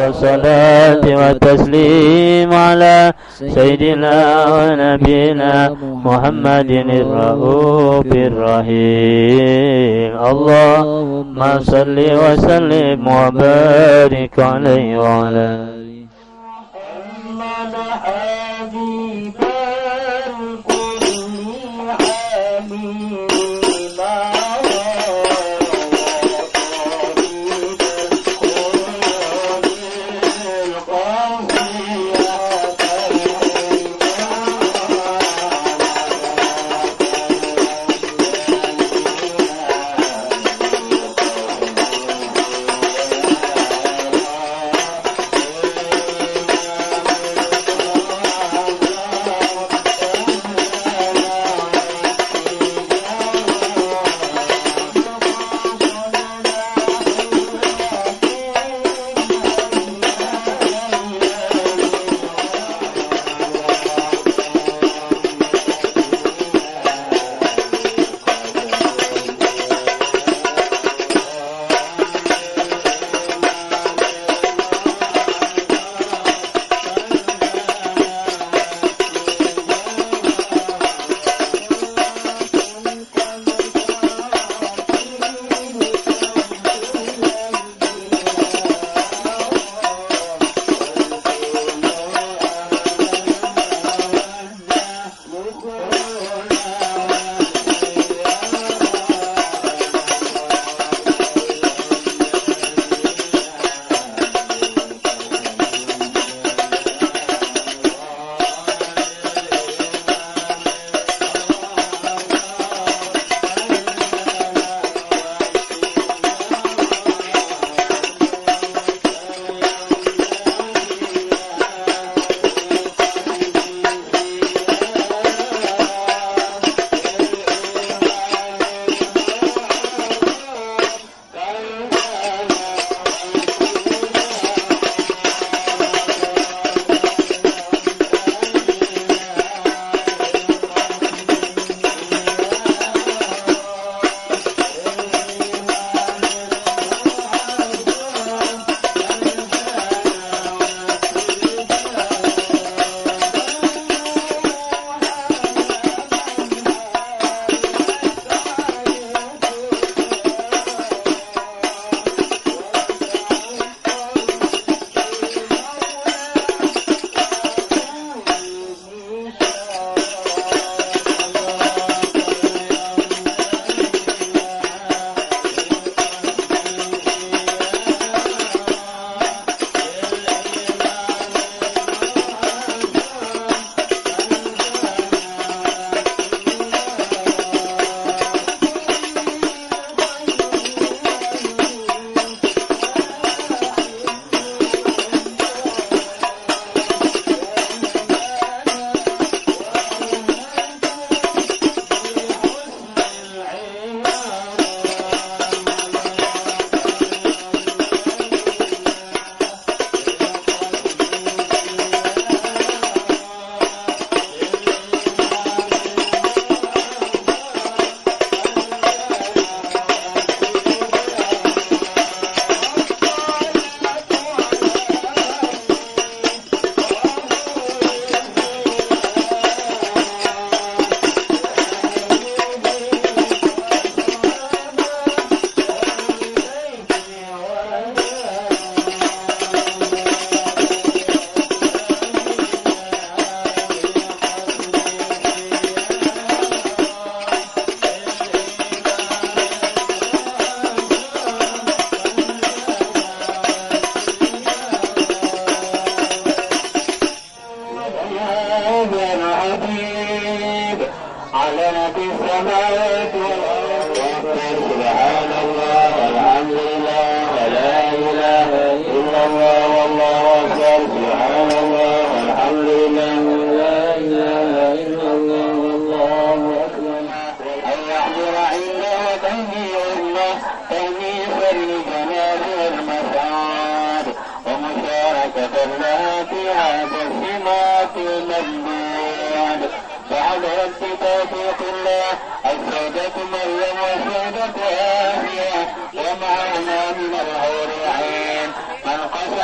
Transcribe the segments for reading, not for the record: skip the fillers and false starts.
والصلاة والتسليم على سيدنا ونبينا محمد الرؤوف الرحيم. اللهم صل وسلم وبارك عليه وعلى آله.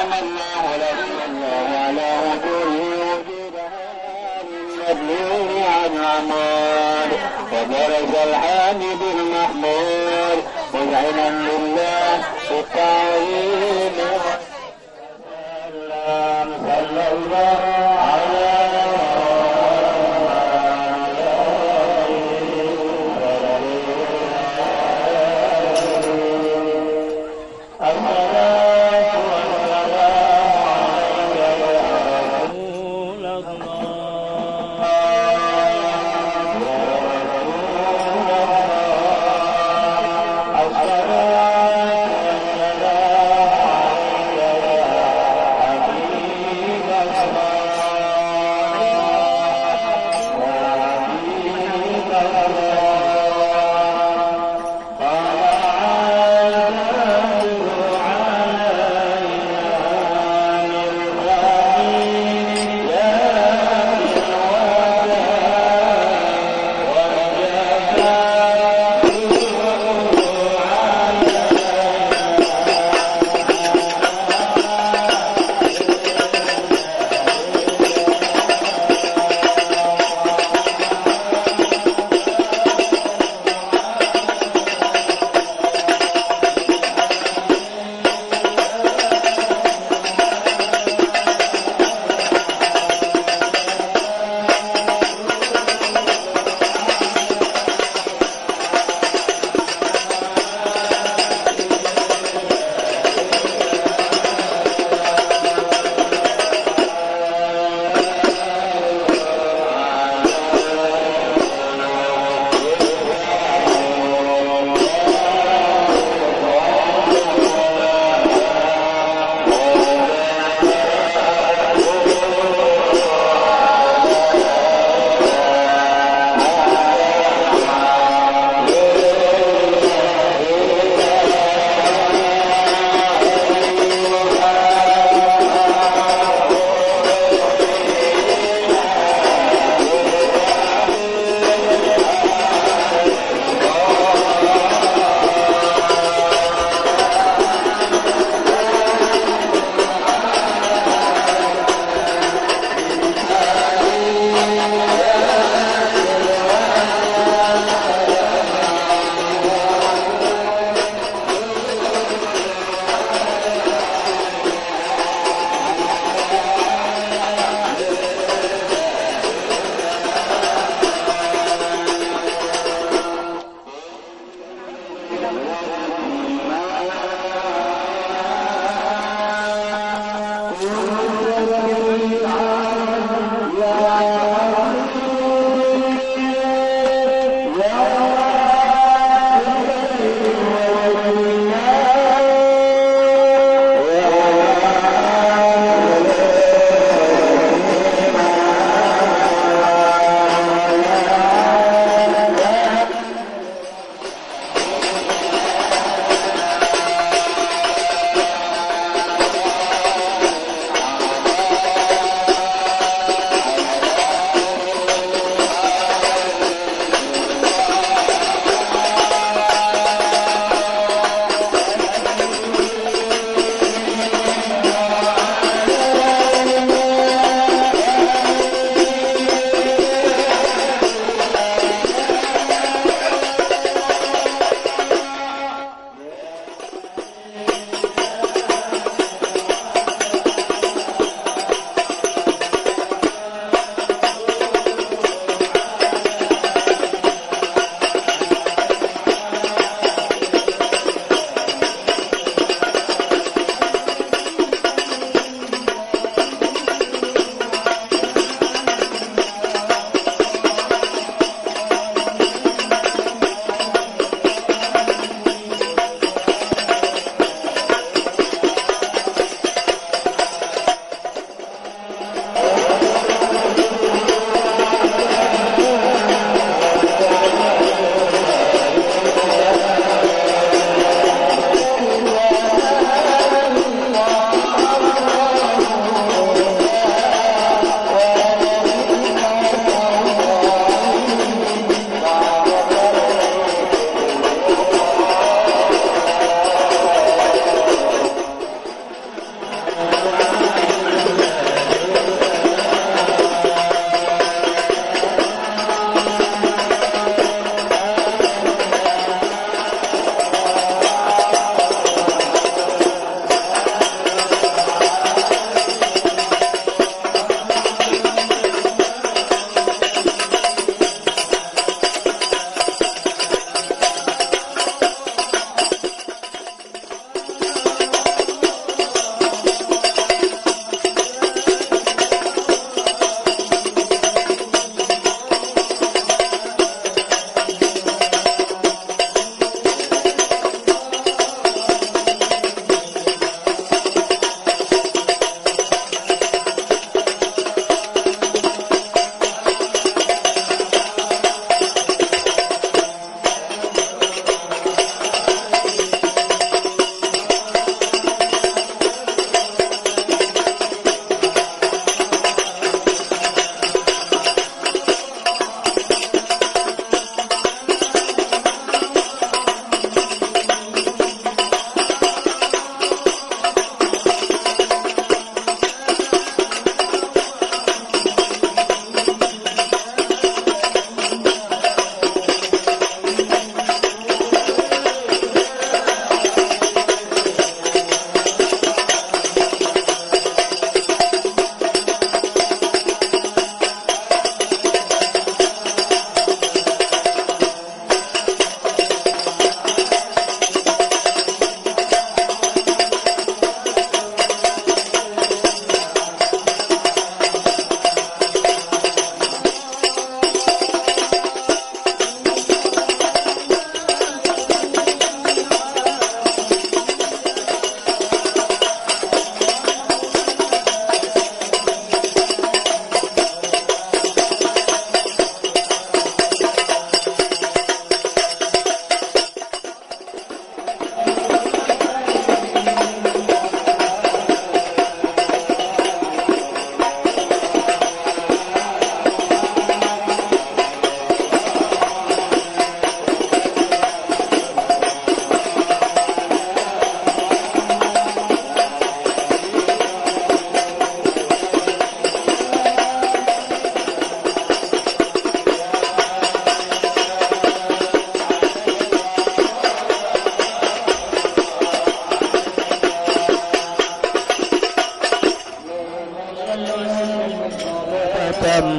من الله لهم الله على وجوه وجودها للمدلول عن عماد وبرز الحامد المحمود مذعنا لله بالتعظيم صلى الله على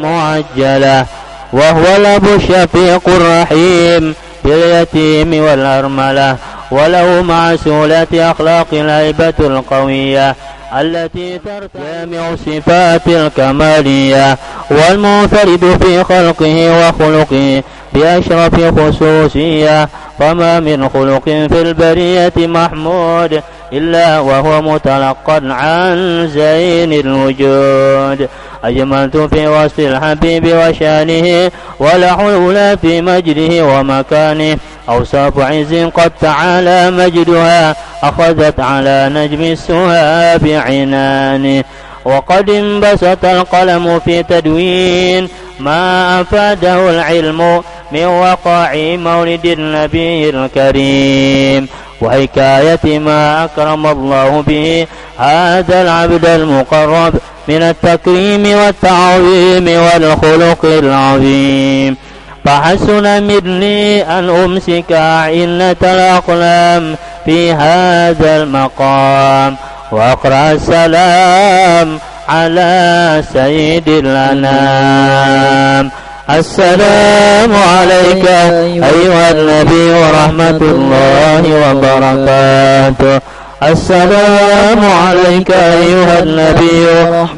معجلة، وهو الأب الشفيق الرحيم باليتيم والأرملة، وله مع سهولة أخلاق الهيبة القوية التي ترتجع صفات الكمالية، والمنفرد في خلقه وخلقه بأشرف خصوصية، فما من خلق في البرية محمود إلا وهو متلقى عن زين الوجود. أجملت في وصف الحبيب وشانه، ولا حلول في مجده ومكانه، أوصاف عز قد تعالى مجدها أخذت على نجم السها بعنانه، وقد انبسط القلم في تدوين ما أفاده العلم من وقع مولد النبي الكريم، وحكاية ما أكرم الله به هذا العبد المقرب من التكريم والتعظيم والخلق العظيم. فحسن مني أن أمسك عينة الأقلام في هذا المقام، وأقرأ السلام على سيد الأنام. السلام عليك أيها النبي ورحمة الله وبركاته. السلام عليك أيها النبي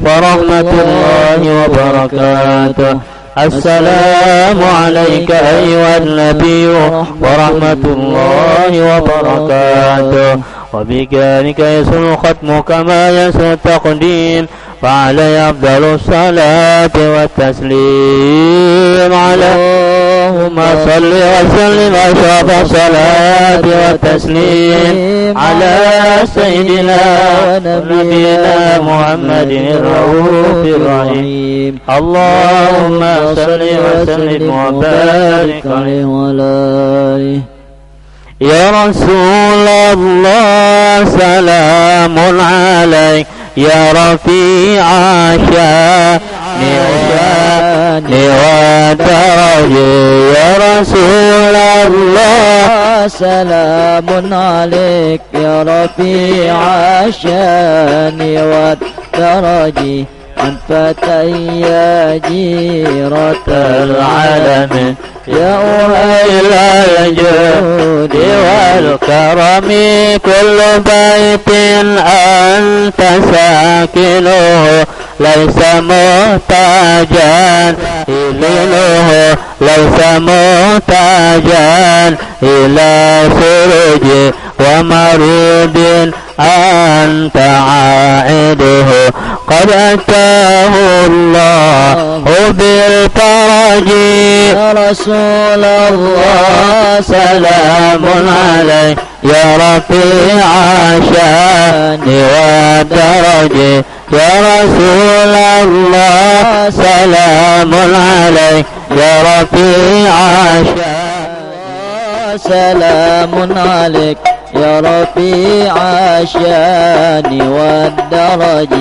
ورحمة الله وبركاته. السلام عليك أيها النبي ورحمة الله وبركاته. وبذلك يسن الختم كما يسن التقديم، فعلي أفضل الصلاة والتسليم. على اللهم صل وسلم أشرف الصلاة والتسليم على سيدنا ونبينا محمد الرؤوف الرحيم. اللهم صل وسلم وبارك عليه وعلى آله. يا رسول الله سلام عليك يا رفيع شاني ودرجي. يا رسول الله سلام عليك يا رفيع شاني ودرجي. أنت يا جيرة العالم يا أهل الجود والكرم. كل بيت أنت ساكنه ليس محتاجا إليه، ليس محتاجا إلى سرج ومريض أنت عائده. قد أتاه الله بالفرج. يا رسول الله سلام عليك يا رفيع شاني ودرج. يا رسول الله سلام عليك يا رفيع شاني. سلام عليك يا رفيع شاني والدرج.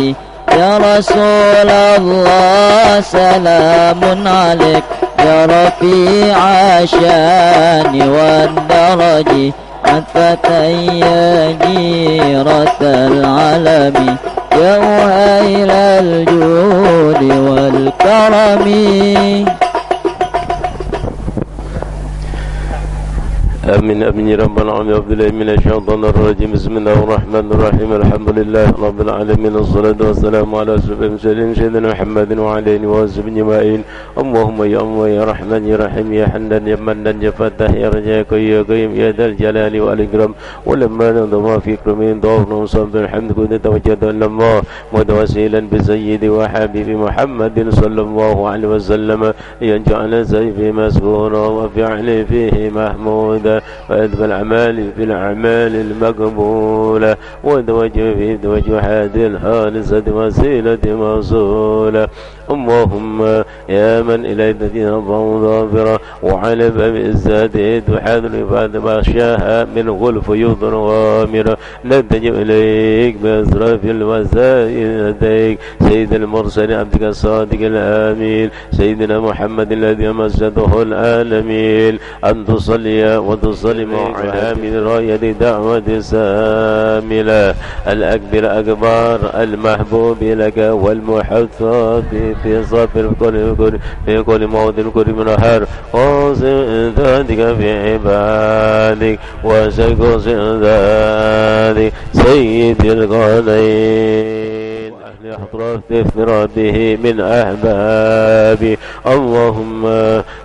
يا رسول الله سلام عليك يا رفيع شاني والدرج. أنت يا جيرة العالم يا أهيل الجود والكرم. آمين آمين يا رب العالمين. أعوذ بالله من الشيطان الرجيم. بسم الله الرحمن الرحيم. الحمد لله رب العالمين، الصلاة والسلام على أشرف المرسلين سيدنا محمد وعلى آله وصحبه أجمعين. اللهم يا الله يا رحمن يا رحيم يا حنان يا منان يا فتاح يا رجاء يا قيوم يا ذا الجلال والإكرام. ولما نظم في كرمين ضعفنا وصبر الحمد كنت توجد إلى الله متوسلا بسيدي وحبيبي محمد صلى الله عليه وسلم يجعل سيفي مسكورا وفعلي فيه محمودا وأدب الأعمال في الأعمال المقبولة ودوجه في دوجه هذه الخالصة وسيلة موصولة. اللهم يا من إليك دين ظافرة وعلى باب الزاد تحاذر بعد بغشاها من غلف يضر وامرة. نتجه إليك بأسراف الوسائل لديك سيد المرسل عبدك الصادق الآمين سيدنا محمد الذي مسجده العالمين أن تصلي وتصلم على من راية دعوة ساملة الأكبر أكبر المحبوب لك والمحفظ في صف في كل موضع كل منهار وصف ذاتك في عبادك وشكر ذاتك سيد القولين أحضرت افتراده من أحبابي اللهم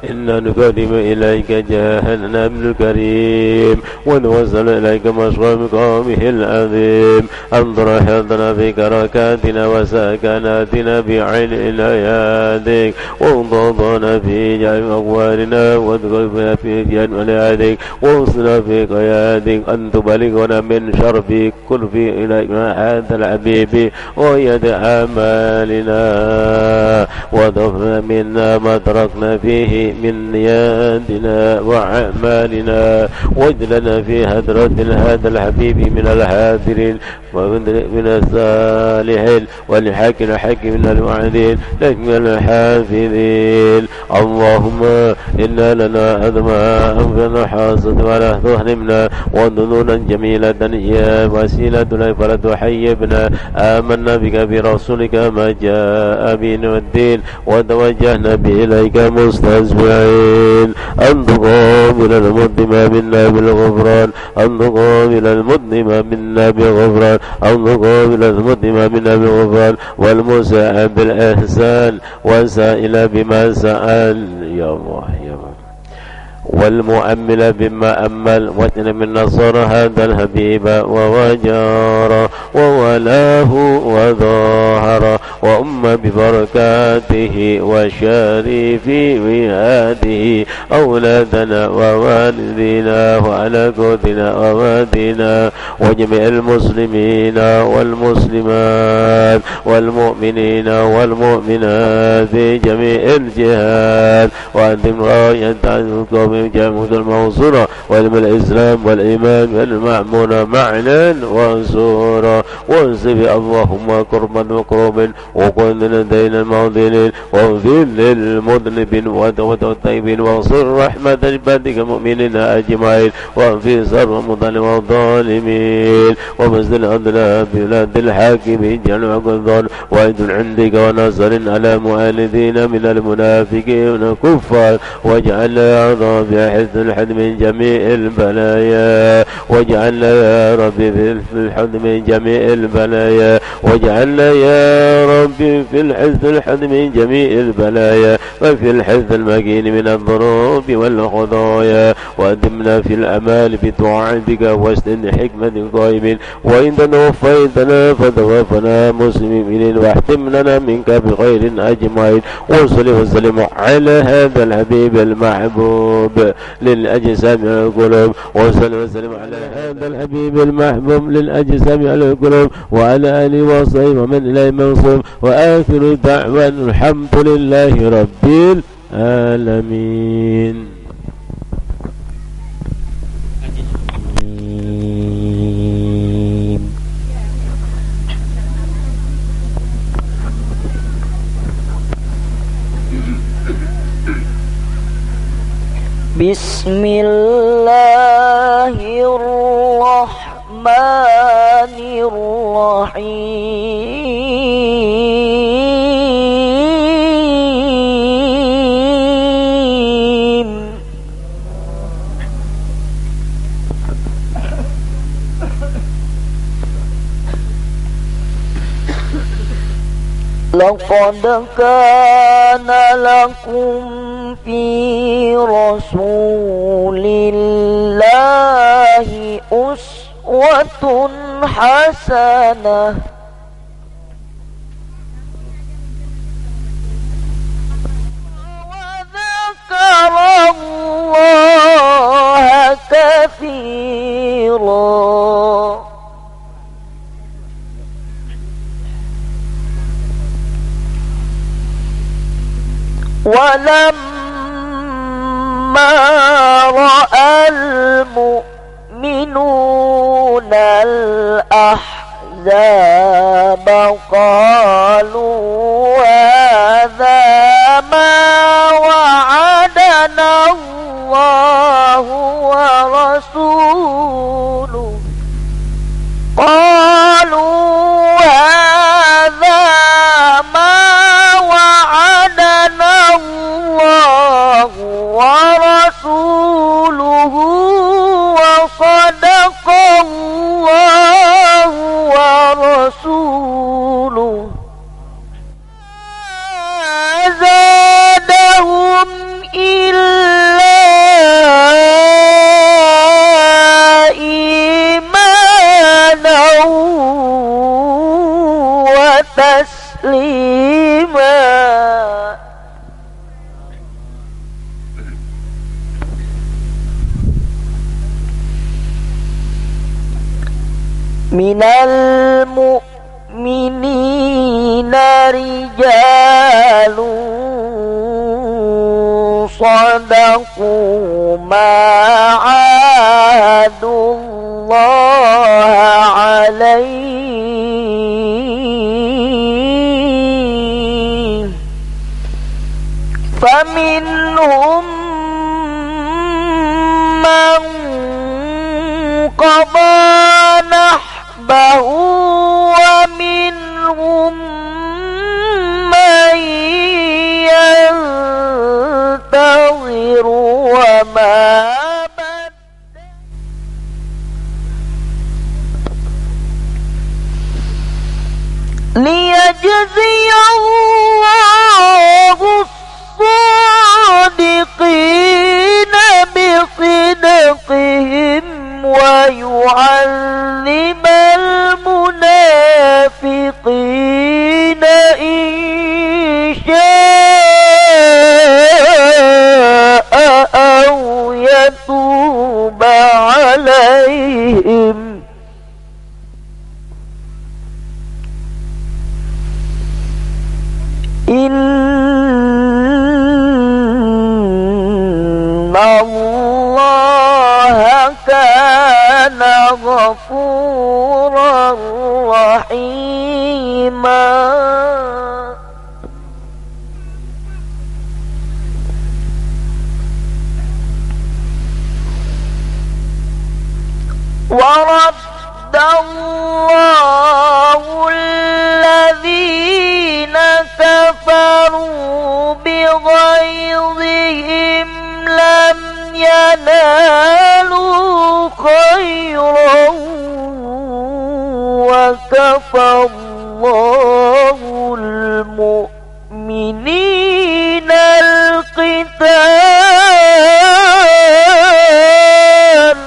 إنا نقدم إليك جاهلنا من الكريم ونوصل إليك مشروع مقامه العظيم انظر حضنا في كركاتنا وسكناتنا بعين عناياتك وانضضنا في جميع أقوالنا وادخل في جميع عناياتك ووصلنا في قيادك أن تبلغنا من شرف كل في إليك هذا الحبيب ويد أعمالنا وضفنا منا ما تركنا فيه من نياتنا وأعمالنا واجلنا في هدرة هذا الحبيب من الحاضرين ومن الصالحين ولحق الحق من الوعدين لك من الحافظين اللهم إنا لنا أدماء أنفنا حاصد ولا تهرمنا وظنونا جميلة يا وسيلتنا فلا تحيبنا آمنا بك برسولك ما جاء به الدين وتوجهنا به إليك مستسمعين أن تقابل المذنب منا بالغفران أن تقابل المذنب منا بالغفران أن تقابل المذنب منا بالغفران والمساء بالإحسان والسائل بما سأل يا الله يا الله والمؤمل بما أمل واتن من نصر هذا الحبيب ووجار وولاه وظاهر وأم ببركاته وشريف وهاده أولادنا ووالدينا وعلى قوتنا ووادنا وجميع المسلمين والمسلمات والمؤمنين والمؤمنات في جميع الجهات وأنتم راية جامعة الموصورة وعلم الإسلام والإيمان والمأمون معنا وانصورا وانصب اللهم كرما وكرما وقل لدينا المعضلين واغفر للمذنبين والطيبين واغفر رحمة عبادك المؤمنين أجمعين واغفر شر المظالم والظالمين ومزل الأضلاع بلاد الحاكمين جل وعلا وعد عندك ونصر على مؤلدين من المنافقين والكفار واجعل يا رب حسن الحد من جميع البلايا واجعلنا يا رب في الحد من جميع البلايا واجعلنا يا رب في الحزن الحد من جميع البلايا وفي الحزن المكين من الذنوب والخطايا وأدمنا في الأمال بطاعتك واسن حكمة قائمين وإن توفيتنا فتوفنا مسلمين واحتمنا منك بخير أجمعين وصل وسلم على هذا الحبيب المحبوب للأجسام والقلوب وصل وسلم على هذا الحبيب المحبوب للأجسام والقلوب وعلى آله وصحبه ومن إليه منصوب وآخر دعوة الحمد لله رب العالمين. بسم الله الرحمن الرحيم لقد كان لكم في رسول الله أسوة حسنة وذكر الله كثيرا ولما رأى المؤمنون الأحزاب قالوا هذا ما وعدنا الله ورسوله ورسوله قالوا هذا ما وعدنا الله ورسوله وصدق الله ورسوله ما زادهم إلا إيمانا وتسليما. من المؤمنين رجال صدقوا ما عاهدوا الله عليه فمنهم من قضى نحبه ومنهم من ينتظر وما ليجزي الله الصادقين بصدقهم ويعذب المنافقين إن شاء أو يتوب عليهم إن الله كان غفورا رحيما. ورد الله الذين كفروا بغيظهم لم ينالوا خيرا وكفى الله المؤمنين القتال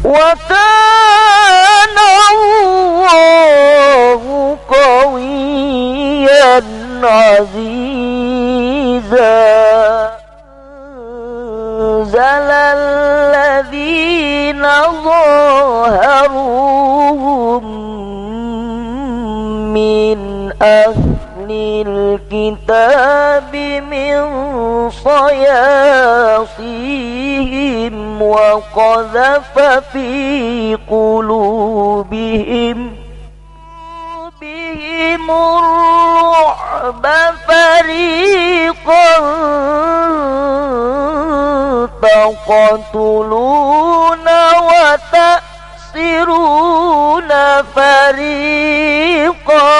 وكان الله قويا عزيزا. أنزل الذين ظاهروهم من أهل الكتاب من صياصيهم وقذف في قلوبهم الرعب فريقا تقتلون وتأسرون فريقا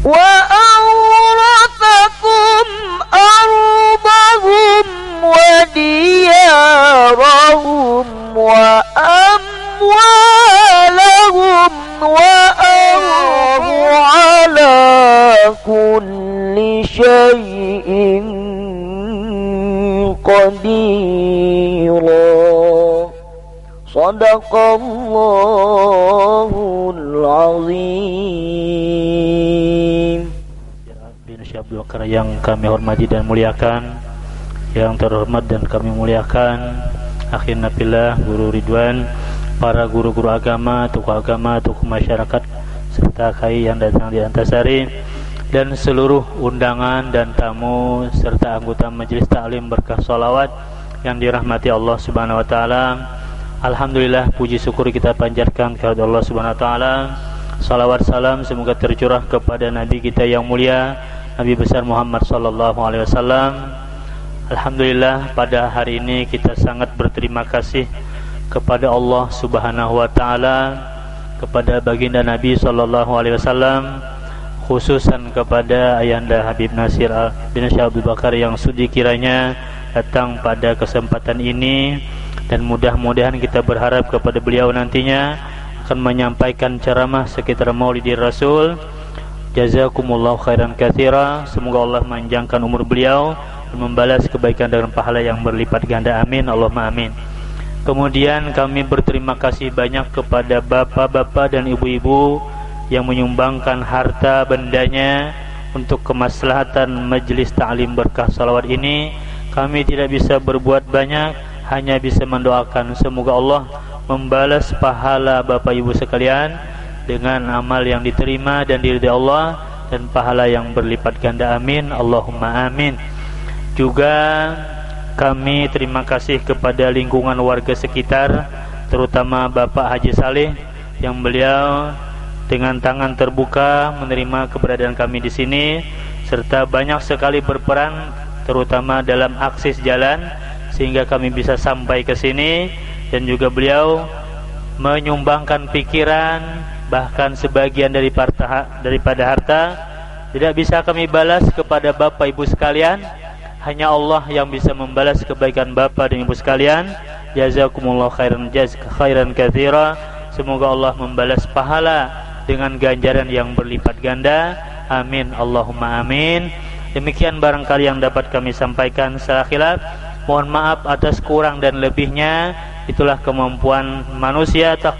وأورثكم أرضهم وديارهم وأموالهم وأرض على كل شيء قديرا. صدق الله العظيم. Bin Syekh Abdul Bakar yang kami hormati dan muliakan, yang terhormat dan kami muliakan akhirnya pilih Guru Ridwan, para guru-guru agama, tokoh masyarakat serta KAI yang datang di Antasari, dan seluruh undangan dan tamu serta anggota majelis taklim berkah sholawat yang dirahmati Allah Subhanahu wa taala. Alhamdulillah, puji syukur kita panjatkan kepada Allah Subhanahu wa taala. Salawat salam semoga tercurah kepada nabi kita yang mulia, Nabi besar Muhammad sallallahu alaihi wasallam. Alhamdulillah, pada hari ini kita sangat berterima kasih kepada Allah Subhanahu wa taala, kepada baginda Nabi sallallahu alaihi wasallam, khususan kepada ayahanda Habib Nasir bin Syekh Abdul Bakar yang sudi kiranya datang pada kesempatan ini, dan mudah-mudahan kita berharap kepada beliau nantinya akan menyampaikan ceramah sekitar Maulidir Rasul. Jazakumullahu khairan katsira. Semoga Allah memanjangkan umur beliau dan membalas kebaikan dengan pahala yang berlipat ganda. Amin, Allahumma amin. Kemudian kami berterima kasih banyak kepada bapak-bapak dan ibu-ibu yang menyumbangkan harta bendanya untuk kemaslahatan majelis ta'lim berkah salawat ini. Kami tidak bisa berbuat banyak, hanya bisa mendoakan semoga Allah membalas pahala bapak ibu sekalian dengan amal yang diterima dan diridai Allah, dan pahala yang berlipat ganda. Amin, Allahumma amin. Juga kami terima kasih kepada lingkungan warga sekitar, terutama Bapak Haji Saleh yang beliau dengan tangan terbuka menerima keberadaan kami di sini, serta banyak sekali berperan terutama dalam akses jalan sehingga kami bisa sampai ke sini, dan juga beliau menyumbangkan pikiran, bahkan sebagian daripada harta. Tidak bisa kami balas kepada Bapak Ibu sekalian, hanya Allah yang bisa membalas kebaikan Bapak dan Ibu sekalian. Jazakumullah khairan katsira. Semoga Allah membalas pahala dengan ganjaran yang berlipat ganda. Amin, Allahumma amin. Demikian barangkali yang dapat kami sampaikan. Salah khilaf, mohon maaf atas kurang dan lebihnya. Itulah kemampuan manusia, tak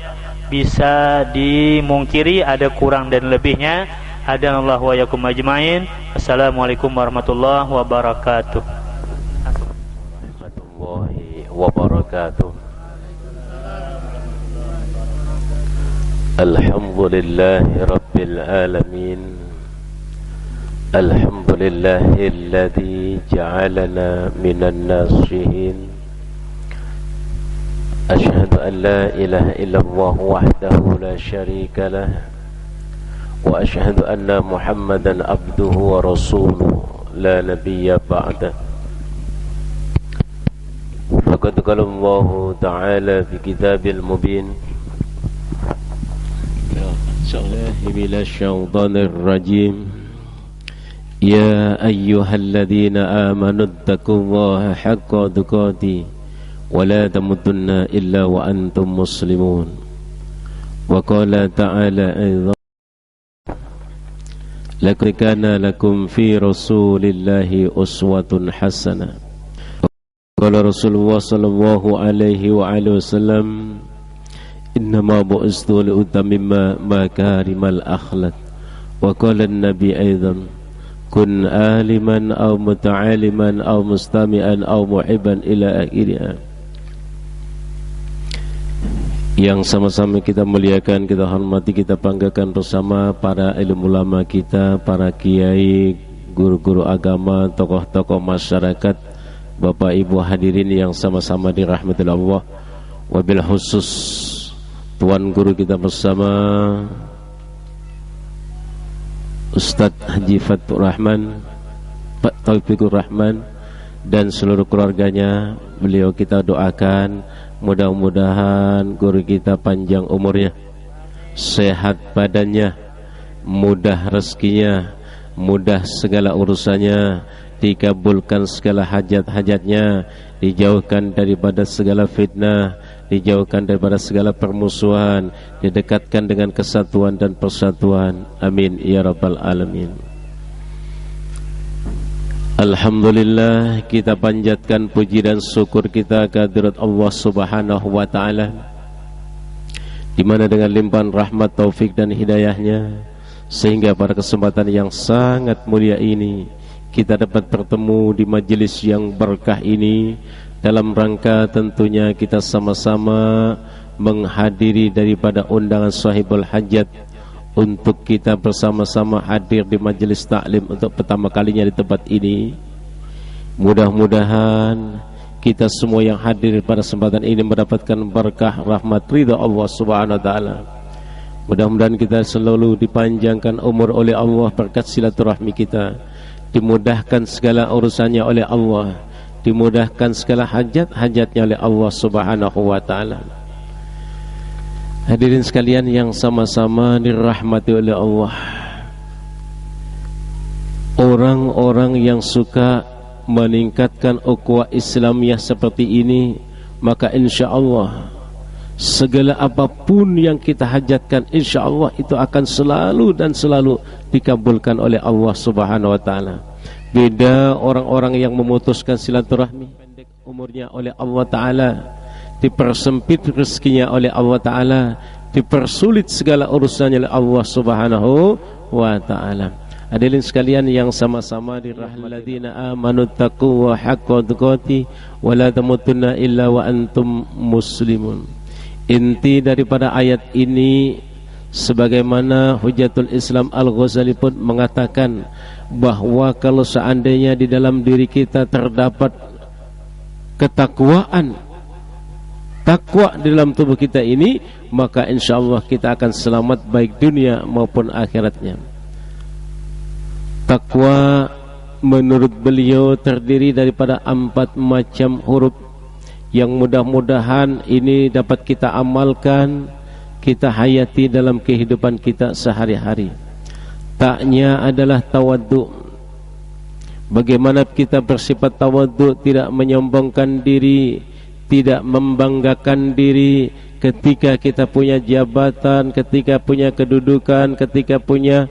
bisa dimungkiri ada kurang dan lebihnya. Hadanallahu wa yakum ajmain. Assalamualaikum warahmatullahi wabarakatuh. Warahmatullahi wabarakatuh. Alhamdulillahi rabbil alamin. Alhamdulillahilladzi ja'alana minan nasihin. Ashhadu an la ilaha illallah wahdahu la syarika lah, wa ashhadu anna Muhammadan abduhu wa rasuluhu la nabiyya ba'dah. Faqad qala Allah ta'ala fi kitabil mubin. Minasyaitonir rajim. Ya ayyuhalladzina amanu taqullaha haqqa tuqatih wa la tamutunna illa wa antum muslimun. Wa qala ta'ala aidan, laqad kana lakum fi rasulillahi uswatun hasanah. Qala Rasulullah sallallahu alaihi wa alihi wasallam, innama bu'istu liutammima makarimal akhlaq. Wa qala an-nabi aidan, kun aliman aw muta'aliman aw mustami'an aw muhibban ila akhirih. Yang sama-sama kita muliakan, kita hormati, kita banggakan bersama para ilmu ulama kita, para kiai, guru-guru agama, tokoh-tokoh masyarakat, Bapak Ibu hadirin yang sama-sama dirahmati Allah. Wabil khusus tuan guru kita bersama Ustadz Haji Fathur Rahman, Pak Taufikur Rahman, dan seluruh keluarganya. Beliau kita doakan mudah-mudahan guru kita panjang umurnya, sehat badannya, mudah rezekinya, mudah segala urusannya, dikabulkan segala hajat-hajatnya, dijauhkan daripada segala fitnah, dijauhkan daripada segala permusuhan, didekatkan dengan kesatuan dan persatuan. Amin ya rabbal alamin. Alhamdulillah, kita panjatkan puji dan syukur kita kehadirat Allah Subhanahu wa taala, di mana dengan limpahan rahmat, taufik dan hidayahnya, sehingga pada kesempatan yang sangat mulia ini kita dapat bertemu di majelis yang berkah ini, dalam rangka tentunya kita sama-sama menghadiri daripada undangan sahibul hajat untuk kita bersama-sama hadir di majelis taklim untuk pertama kalinya di tempat ini. Mudah-mudahan kita semua yang hadir pada kesempatan ini mendapatkan berkah rahmat ridha Allah Subhanahu wa taala. Mudah-mudahan kita selalu dipanjangkan umur oleh Allah berkat silaturahmi kita, dimudahkan segala urusannya oleh Allah, dimudahkan segala hajat-hajatnya oleh Allah Subhanahu wa taala. Hadirin sekalian yang sama-sama dirahmati oleh Allah, orang-orang yang suka meningkatkan ukhuwah Islamiyah seperti ini, maka insyaallah segala apapun yang kita hajatkan insyaallah itu akan selalu dan selalu dikabulkan oleh Allah Subhanahu wa taala. Beda orang-orang yang memutuskan silaturahmi, pendek umurnya oleh Allah taala, dipersempit rezekinya oleh Allah taala, dipersulit segala urusannya oleh Allah Subhanahu wa taala. Hadirin sekalian yang sama-sama dirahmatina amanu taqwa haqqa tuqati wa la tamutunna illa wa antum muslimun. Inti daripada ayat ini, sebagaimana Hujatul Islam Al-Ghazali pun mengatakan bahwa kalau seandainya di dalam diri kita terdapat ketakwaan, takwa di dalam tubuh kita ini, maka insyaallah kita akan selamat baik dunia maupun akhiratnya. Takwa menurut beliau terdiri daripada 4 macam huruf yang mudah-mudahan ini dapat kita amalkan, kita hayati dalam kehidupan kita sehari-hari. Taknya adalah tawaddu. Bagaimana kita bersifat tawaddu, tidak menyombongkan diri, tidak membanggakan diri ketika kita punya jabatan, ketika punya kedudukan, ketika punya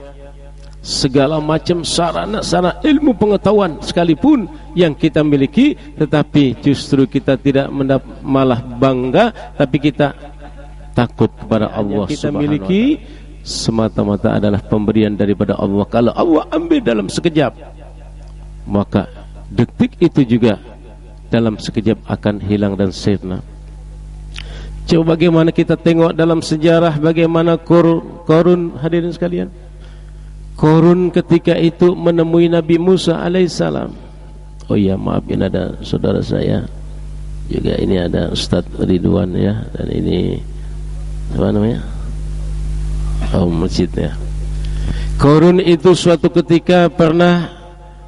segala macam sarana ilmu pengetahuan sekalipun yang kita miliki, tetapi justru kita tidak malah bangga, tapi kita takut kepada Allah. Yang kita miliki semata-mata adalah pemberian daripada Allah. Kalau Allah ambil dalam sekejap, maka detik itu juga dalam sekejap akan hilang dan sirna. Coba bagaimana kita tengok dalam sejarah bagaimana Qarun, hadirin sekalian. Qarun ketika itu menemui Nabi Musa alaihissalam. Oh ya, maaf, ini ada saudara saya juga, ini ada Ustaz Ridwan ya, dan ini apa namanya? Oh, masjidnya. Qarun itu suatu ketika pernah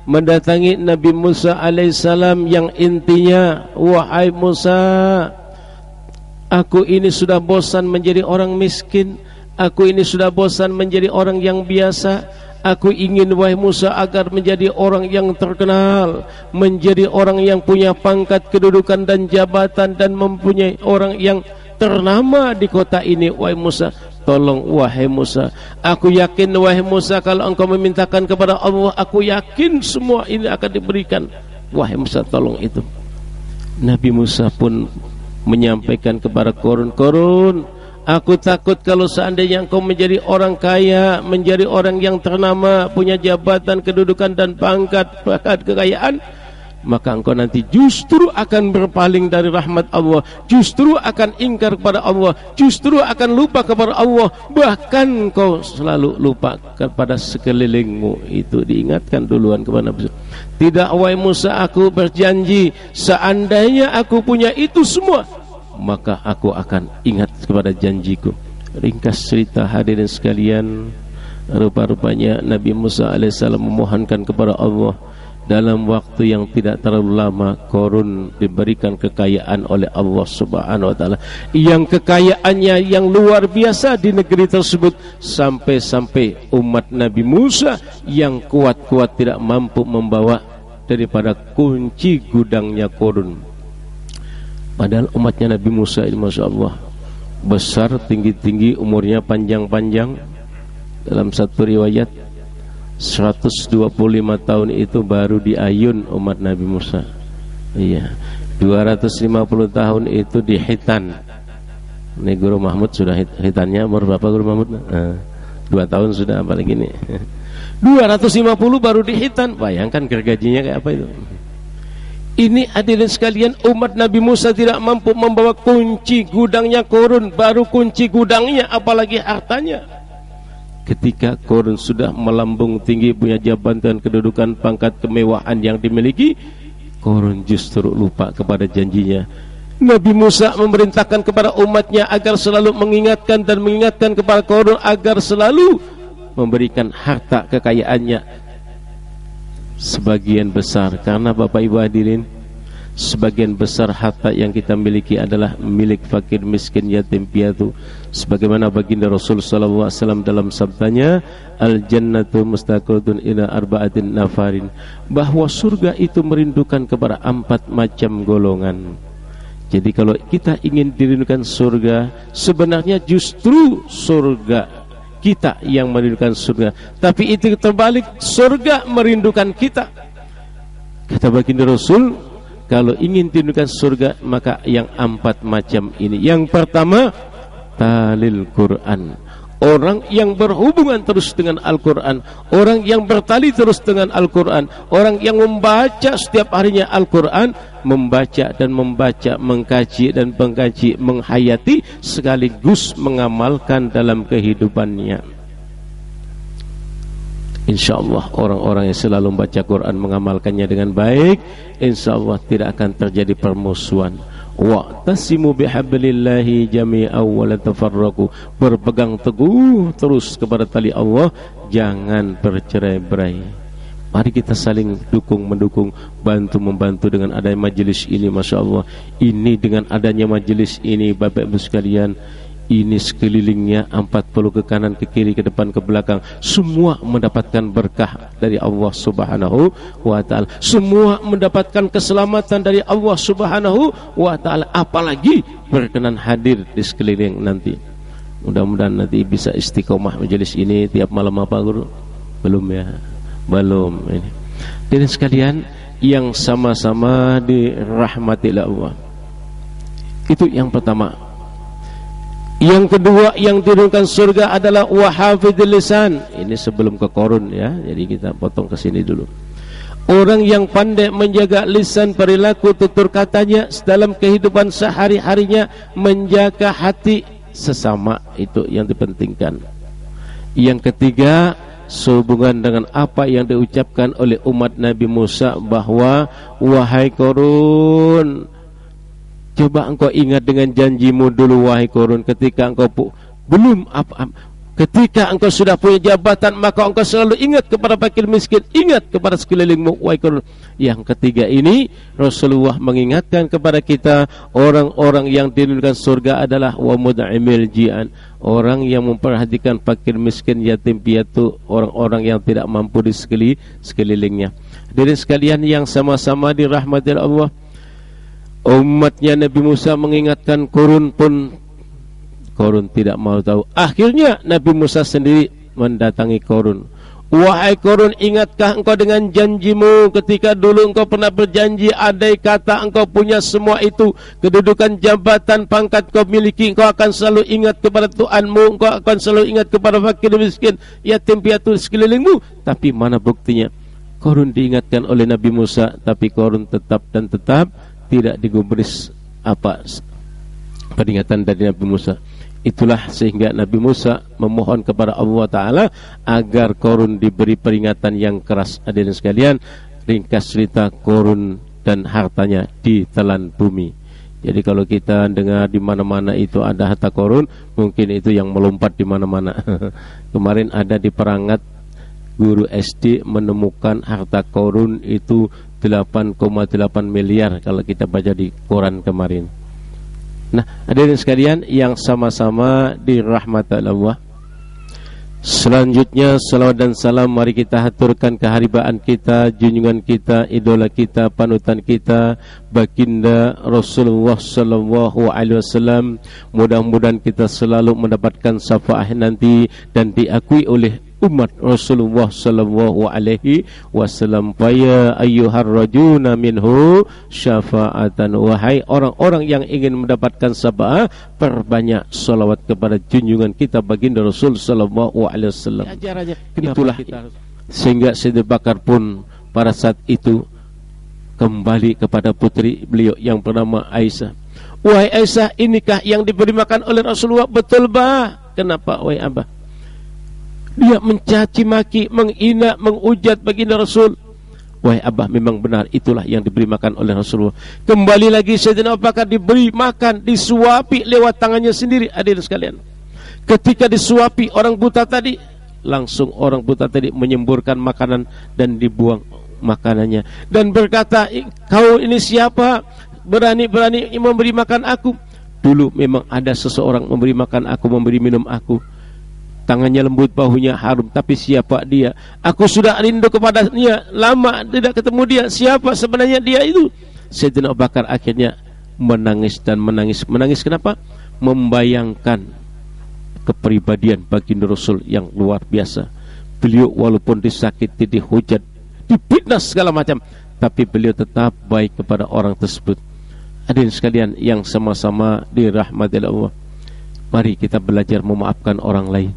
mendatangi Nabi Musa alaihissalam yang intinya, wahai Musa, aku ini sudah bosan menjadi orang miskin. Aku ini sudah bosan menjadi orang yang biasa. Aku ingin, wahai Musa, agar menjadi orang yang terkenal, menjadi orang yang punya pangkat, kedudukan dan jabatan, dan mempunyai orang yang ternama di kota ini. Wahai Musa, tolong wahai Musa. Aku yakin wahai Musa, kalau engkau memintakan kepada Allah, aku yakin semua ini akan diberikan. Wahai Musa, tolong itu. Nabi Musa pun menyampaikan kepada Qarun, Qarun, aku takut kalau seandainya engkau menjadi orang kaya, menjadi orang yang ternama, punya jabatan, kedudukan dan pangkat kekayaan, maka engkau nanti justru akan berpaling dari rahmat Allah, justru akan ingkar kepada Allah, justru akan lupa kepada Allah, bahkan engkau selalu lupa kepada sekelilingmu. Itu diingatkan duluan kepada Nabi. Tidak wahai Musa, aku berjanji seandainya aku punya itu semua, maka aku akan ingat kepada janjiku. Ringkas cerita hadirin sekalian, rupa-rupanya Nabi Musa alaihissalam memohonkan kepada Allah. Dalam waktu yang tidak terlalu lama, Qarun diberikan kekayaan oleh Allah Subhanahu wa taala, yang kekayaannya yang luar biasa di negeri tersebut, sampai-sampai umat Nabi Musa yang kuat-kuat tidak mampu membawa daripada kunci gudangnya Qarun. Padahal umatnya Nabi Musa ini Masya Allah besar, tinggi-tinggi, umurnya panjang-panjang. Dalam satu riwayat 125 tahun itu baru diayun umat Nabi Musa. Iya, 250 tahun itu di Hitan. Ini Guru Mahmud sudah hitannya umur berapa Guru Mahmud? 2 tahun sudah, apalagi ini 250 baru di Hitan. Bayangkan gergajinya kayak apa itu. Ini hadirin sekalian, umat Nabi Musa tidak mampu membawa kunci gudangnya Qarun, baru kunci gudangnya apalagi hartanya. Ketika Qarun sudah melambung tinggi, punya jabatan, kedudukan, pangkat, kemewahan yang dimiliki, Korun justru lupa kepada janjinya. Nabi Musa memerintahkan kepada umatnya agar selalu mengingatkan dan mengingatkan kepada Korun agar selalu memberikan harta kekayaannya sebagian besar. Karena Bapak Ibu hadirin, sebagian besar harta yang kita miliki adalah milik fakir, miskin, yatim piatu. Sebagaimana baginda Rasul sallallahu alaihi wasallam dalam sabdanya, al-jannatu mustaqarratun ila arba'atin nafarin, bahwa surga itu merindukan kepada 4 macam golongan. Jadi kalau kita ingin dirindukan surga, sebenarnya justru surga kita yang merindukan surga, tapi itu terbalik, surga merindukan kita. Kata baginda Rasul, kalau ingin dirindukan surga, maka yang 4 macam ini. Yang pertama, talil Quran. Orang yang berhubungan terus dengan Al-Quran, orang yang bertali terus dengan Al-Quran, orang yang membaca setiap harinya Al-Quran, membaca dan membaca, mengkaji dan mengkaji, menghayati sekaligus mengamalkan dalam kehidupannya. InsyaAllah orang-orang yang selalu membaca Quran, mengamalkannya dengan baik, InsyaAllah tidak akan terjadi permusuhan. Wa'tasimu bihablillahi jami'an wa la tafarraqu. Berpegang teguh terus kepada tali Allah, jangan bercerai-berai. Mari kita saling dukung mendukung, bantu membantu dengan adanya majelis ini. Masya Allah, ini dengan adanya majelis ini Bapak Ibu sekalian, ini sekelilingnya 40 ke kanan, ke kiri, ke depan, ke belakang, semua mendapatkan berkah dari Allah Subhanahu wa ta'ala. Semua mendapatkan keselamatan dari Allah Subhanahu wa ta'ala. Apalagi berkenan hadir di sekeliling nanti. Mudah-mudahan nanti bisa istiqomah majelis ini tiap malam. Apa Guru? Belum ya? Belum ini. Dan sekalian yang sama-sama dirahmati Allah, itu yang pertama. Yang kedua yang dirindukan surga adalah wahafidil lisan. Ini sebelum ke korun ya, jadi kita potong ke sini dulu. Orang yang pandai menjaga lisan, perilaku, tutur katanya dalam kehidupan sehari-harinya, menjaga hati sesama, itu yang dipentingkan. Yang ketiga, sehubungan dengan apa yang diucapkan oleh umat Nabi Musa, bahwa wahai Korun, coba engkau ingat dengan janjimu dulu wahai Korun, ketika engkau ketika engkau sudah punya jabatan, maka engkau selalu ingat kepada fakir miskin, ingat kepada sekelilingmu wahai Korun. Yang ketiga ini Rasulullah mengingatkan kepada kita, orang-orang yang dirindukan surga adalah wa mud'imil ji'an, orang yang memperhatikan fakir miskin, yatim piatu, orang-orang yang tidak mampu di sekelilingnya. Dari sekalian yang sama-sama dirahmati Allah, umatnya Nabi Musa mengingatkan Korun pun Korun tidak mau tahu. Akhirnya Nabi Musa sendiri mendatangi Korun. Wahai Korun, ingatkah engkau dengan janjimu ketika dulu engkau pernah berjanji, andai kata engkau punya semua itu, kedudukan, jabatan, pangkat kau miliki, engkau akan selalu ingat kepada Tuhanmu, engkau akan selalu ingat kepada fakir miskin, yatim piatu sekelilingmu. Tapi mana buktinya? Korun diingatkan oleh Nabi Musa, tapi Korun tetap tidak digubris apa peringatan dari Nabi Musa. Itulah sehingga Nabi Musa memohon kepada Allah Ta'ala agar Korun diberi peringatan yang keras. Hadirin sekalian, ringkas cerita, Korun dan hartanya ditelan bumi. Jadi kalau kita dengar di mana-mana itu ada harta Korun, mungkin itu yang melompat di mana-mana. Kemarin ada di Perangat, guru SD menemukan harta Korun itu 8,8 miliar kalau kita baca di koran kemarin. Nah, hadirin sekalian yang sama-sama dirahmati Allah, selanjutnya salawat dan salam mari kita haturkan keharibaan kita, junjungan kita, idola kita, panutan kita, baginda Rasulullah sallallahu alaihi wasallam. Mudah-mudahan kita selalu mendapatkan syafaat nanti dan diakui oleh umat Rasulullah sallallahu alaihi wasallam. Ya ayyuhar rajuna minhu syafa'atan, wahai orang-orang yang ingin mendapatkan syafaat, perbanyak salawat kepada junjungan kita baginda Rasul sallallahu alaihi wasallam. Itulah sehingga Sayyidina Bakar pun pada saat itu kembali kepada putri beliau yang bernama Aisyah. Wahai Aisyah, inikah yang diberi makan oleh Rasulullah? Betul bah? Kenapa wahai Abah? Dia mencaci maki, menghina, mengujat baginda Rasul. Wahai Abah, memang benar itulah yang diberi makan oleh Rasulullah. Kembali lagi Sayyidina Abu Bakar diberi makan, disuapi lewat tangannya sendiri. Hadirin sekalian, ketika disuapi orang buta tadi, langsung orang buta tadi menyemburkan makanan dan dibuang makanannya dan berkata, kau ini siapa? Berani-berani memberi makan aku. Dulu memang ada seseorang memberi makan aku, memberi minum aku. Tangannya lembut, bahunya harum, tapi siapa dia? Aku sudah rindu kepadanya, lama tidak ketemu dia. Siapa sebenarnya dia itu? Sayyidina Abu Bakar akhirnya menangis dan menangis. Menangis kenapa? Membayangkan kepribadian baginda Rasul yang luar biasa. Beliau walaupun disakiti, dihujat, difitnah segala macam, tapi beliau tetap baik kepada orang tersebut. Hadirin sekalian yang sama-sama dirahmati Allah, mari kita belajar memaafkan orang lain.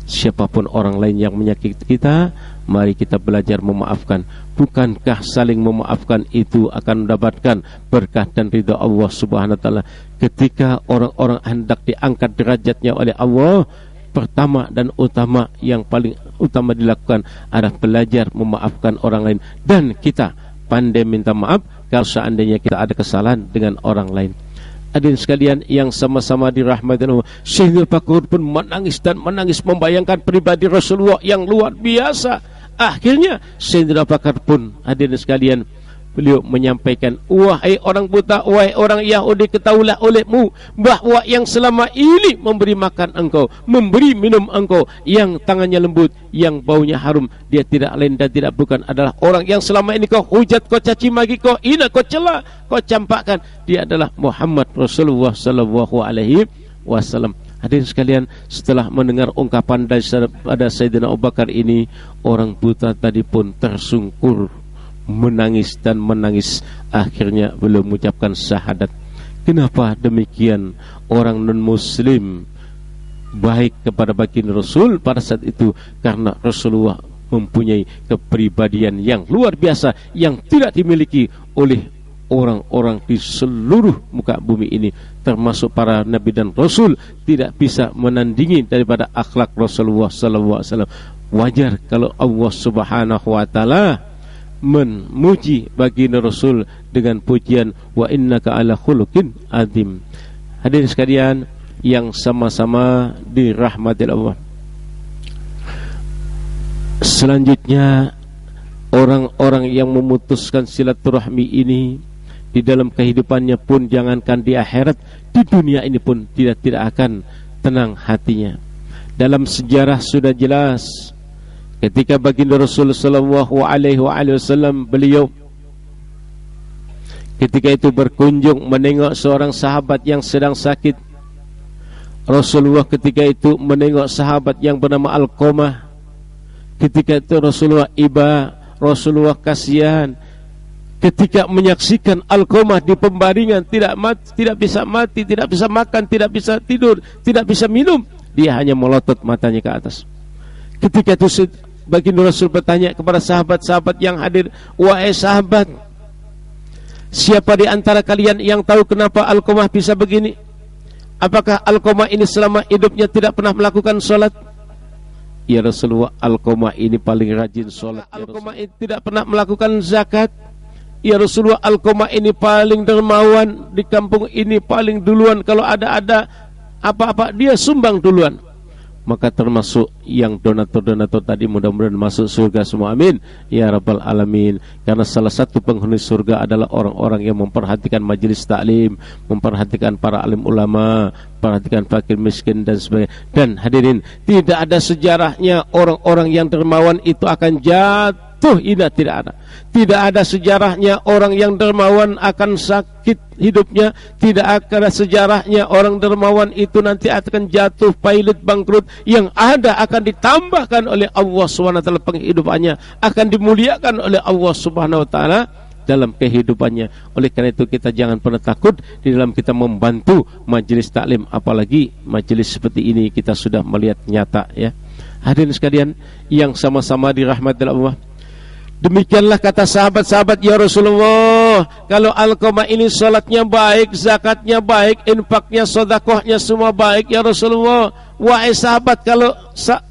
Siapapun orang lain yang menyakiti kita, mari kita belajar memaafkan. Bukankah saling memaafkan itu akan mendapatkan berkah dan ridha Allah Subhanahu wa taala? Ketika orang-orang hendak diangkat derajatnya oleh Allah, pertama dan utama, yang paling utama dilakukan adalah belajar memaafkan orang lain. Dan kita pandai minta maaf kalau seandainya kita ada kesalahan dengan orang lain. Hadirin sekalian yang sama-sama dirahmati Allah, Sayyidina Abu Bakar pun menangis dan menangis membayangkan pribadi Rasulullah yang luar biasa. Akhirnya Sayyidina Abu Bakar pun, hadirin sekalian, beliau menyampaikan, wahai orang buta, wahai orang Yahudi, ketahuilah olehmu bahwa yang selama ini memberi makan engkau, memberi minum engkau, yang tangannya lembut, yang baunya harum, dia tidak lain dan tidak bukan adalah orang yang selama ini kau hujat, kau caci maki, kau hina, kau cela, kau campakkan. Dia adalah Muhammad Rasulullah sallallahu alaihi wasallam. Hadirin sekalian, setelah mendengar ungkapan daripada Sayyidina Abu Bakar ini, orang buta tadi pun tersungkur, menangis dan menangis. Akhirnya beliau mengucapkan syahadat. Kenapa demikian? Orang non-muslim baik kepada baginda Rasul pada saat itu karena Rasulullah mempunyai kepribadian yang luar biasa yang tidak dimiliki oleh orang-orang di seluruh muka bumi ini, termasuk para nabi dan rasul, tidak bisa menandingi daripada akhlak Rasulullah sallallahu alaihi wasallam. Wajar kalau Allah Subhanahu wa taala memuji baginda Rasul dengan pujian wa innaka ala khuluqin azim. Hadirin sekalian yang sama-sama dirahmati Allah, selanjutnya orang-orang yang memutuskan silaturahmi ini di dalam kehidupannya pun, jangankan di akhirat, di dunia ini pun tidak akan tenang hatinya. Dalam sejarah sudah jelas ketika baginda Rasul sallallahu alaihi wasallam, beliau ketika itu berkunjung menengok seorang sahabat yang sedang sakit. Rasulullah ketika itu menengok sahabat yang bernama Alqamah. Ketika itu Rasulullah iba, Rasulullah kasihan ketika menyaksikan Alqamah di pembaringan, tidak bisa mati, tidak bisa makan, tidak bisa tidur, tidak bisa minum. Dia hanya melotot matanya ke atas. Ketika itu baginda Rasul bertanya kepada sahabat-sahabat yang hadir, wahai sahabat, siapa di antara kalian yang tahu kenapa Alqamah bisa begini? Apakah Alqamah ini selama hidupnya tidak pernah melakukan sholat? Ya Rasulullah, Alqamah ini paling rajin sholat. Alqamah ini tidak pernah melakukan zakat. Ya Rasulullah, Alqamah ini paling dermawan di kampung ini, paling duluan kalau ada apa-apa dia sumbang duluan. Maka termasuk yang donatur-donatur tadi mudah-mudahan masuk surga semua, amin ya rabbal alamin. Karena salah satu penghuni surga adalah orang-orang yang memperhatikan majelis taklim, memperhatikan para alim ulama, perhatikan fakir miskin dan sebagainya. Dan hadirin, tidak ada sejarahnya orang-orang yang dermawan itu akan jatuh hina, tidak ada. Tidak ada sejarahnya orang yang dermawan akan sakit hidupnya. Tidak ada sejarahnya orang dermawan itu nanti akan jatuh pailit bangkrut. Yang ada akan ditambahkan oleh Allah SWT penghidupannya, akan dimuliakan oleh Allah SWT dalam kehidupannya. Oleh karena itu kita jangan pernah takut di dalam kita membantu majelis taklim, apalagi majelis seperti ini kita sudah melihat nyata ya. Hadirin sekalian yang sama-sama dirahmati Allah, demikianlah kata sahabat-sahabat, ya Rasulullah, kalau Alqamah ini salatnya baik, zakatnya baik, infaknya, sedekahnya semua baik, ya Rasulullah. Wahai sahabat, kalau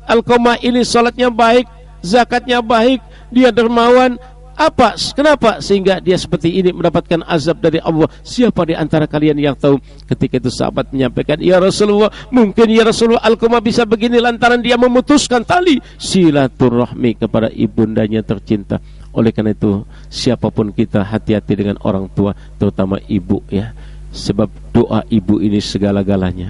Alqamah ini salatnya baik, zakatnya baik, dia dermawan, Apa? Kenapa sehingga dia seperti ini mendapatkan azab dari Allah? Siapa di antara kalian yang tahu? Ketika itu sahabat menyampaikan, ya Rasulullah, mungkin ya Rasulullah Alqamah bisa begini lantaran dia memutuskan tali silaturahmi kepada ibundanya tercinta. Oleh karena itu, siapapun kita hati-hati dengan orang tua, terutama ibu ya. Sebab doa ibu ini segala-galanya.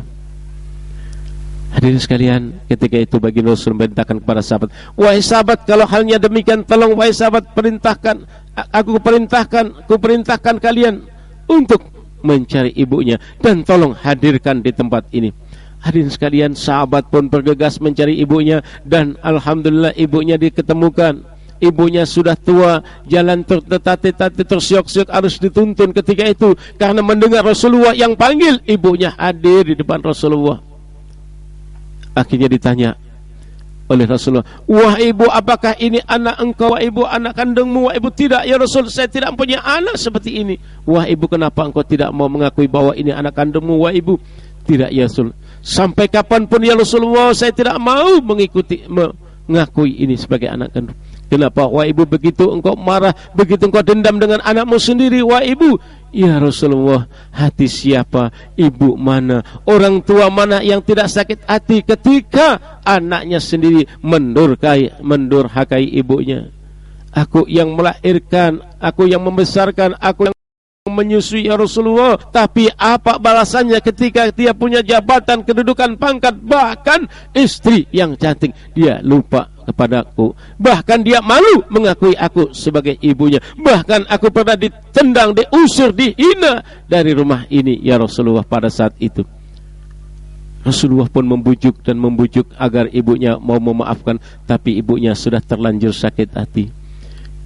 Hadirin sekalian, ketika itu baginda Rasul memerintahkan kepada sahabat, wahai sahabat, kalau halnya demikian, tolong wahai sahabat perintahkan, aku perintahkan kalian untuk mencari ibunya dan tolong hadirkan di tempat ini. Hadirin sekalian, sahabat pun bergegas mencari ibunya dan alhamdulillah ibunya diketemukan. Ibunya sudah tua, jalan tertatih-tatih, tersiok-siok, harus dituntun ketika itu karena mendengar Rasulullah yang panggil. Ibunya hadir di depan Rasulullah. Akhirnya ditanya oleh Rasulullah, wah ibu, apakah ini anak engkau? Wah ibu, anak kandungmu? Wah ibu, tidak ya Rasul, saya tidak punya anak seperti ini. Wah ibu, kenapa engkau tidak mau mengakui bahwa ini anak kandungmu? Wah ibu, tidak ya Rasul, sampai kapanpun ya Rasulullah, saya tidak mau mengakui ini sebagai anak kandung. Kenapa? Wah ibu, begitu engkau marah, begitu engkau dendam dengan anakmu sendiri. Wah ibu, ya Rasulullah, hati siapa, ibu mana, orang tua mana yang tidak sakit hati ketika anaknya sendiri mendurhakai ibunya? Aku yang melahirkan, aku yang membesarkan, aku yang menyusui ya Rasulullah, tapi apa balasannya ketika dia punya jabatan, kedudukan, pangkat, bahkan istri yang cantik, dia lupa kepadaku, bahkan dia malu mengakui aku sebagai ibunya, bahkan aku pernah ditendang, diusir, dihina dari rumah ini ya Rasulullah. Pada saat itu Rasulullah pun membujuk dan membujuk agar ibunya mau memaafkan, tapi ibunya sudah terlanjur sakit hati.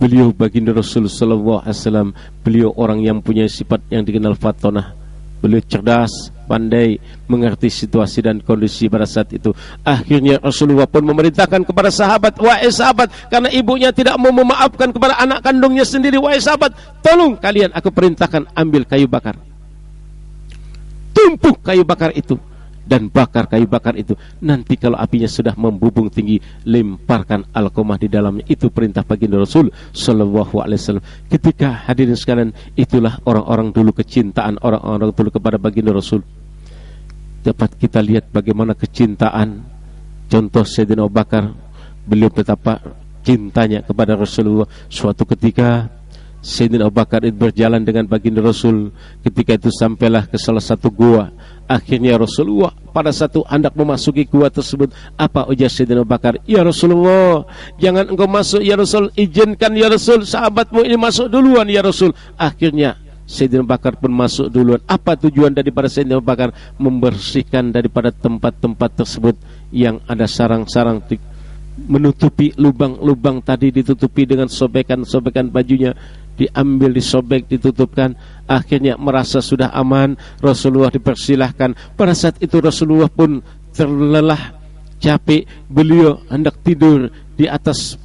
Beliau baginda Rasul sallallahu alaihi wasallam, beliau orang yang punya sifat yang dikenal fatonah. Beliau cerdas, pandai, mengerti situasi dan kondisi pada saat itu. Akhirnya Rasulullah pun memerintahkan kepada sahabat, wahai sahabat, karena ibunya tidak mau memaafkan kepada anak kandungnya sendiri, wahai sahabat, tolong kalian, aku perintahkan, ambil kayu bakar, tumpuk kayu bakar itu dan bakar kayu bakar itu. Nanti kalau apinya sudah membubung tinggi, lemparkan Alqamah di dalamnya. Itu perintah baginda Rasul sallallahu alaihi wasallam. Ketika hadirin sekalian, itulah orang-orang dulu, kecintaan orang-orang dulu kepada baginda Rasul. Dapat kita lihat bagaimana kecintaan. Contoh Sayyidina Abu Bakar, beliau betapa cintanya kepada Rasulullah. Suatu ketika Sayyidina Abu Bakar berjalan dengan baginda Rasul. Ketika itu sampailah ke salah satu gua. Akhirnya Rasulullah pada satu hendak memasuki gua tersebut. Apa ujar Sayyidina Abu Bakar? Ya Rasulullah, jangan engkau masuk ya Rasul, izinkan ya Rasul, sahabatmu ini masuk duluan ya Rasul. Akhirnya Sayyidina Abu Bakar pun masuk duluan. Apa tujuan daripada Sayyidina Abu Bakar? Membersihkan daripada tempat-tempat tersebut yang ada sarang-sarang, menutupi lubang-lubang tadi, ditutupi dengan sobekan-sobekan bajunya, diambil, disobek, ditutupkan. Akhirnya merasa sudah aman, Rasulullah dipersilahkan. Pada saat itu Rasulullah pun terlelah, capek, beliau hendak tidur di atas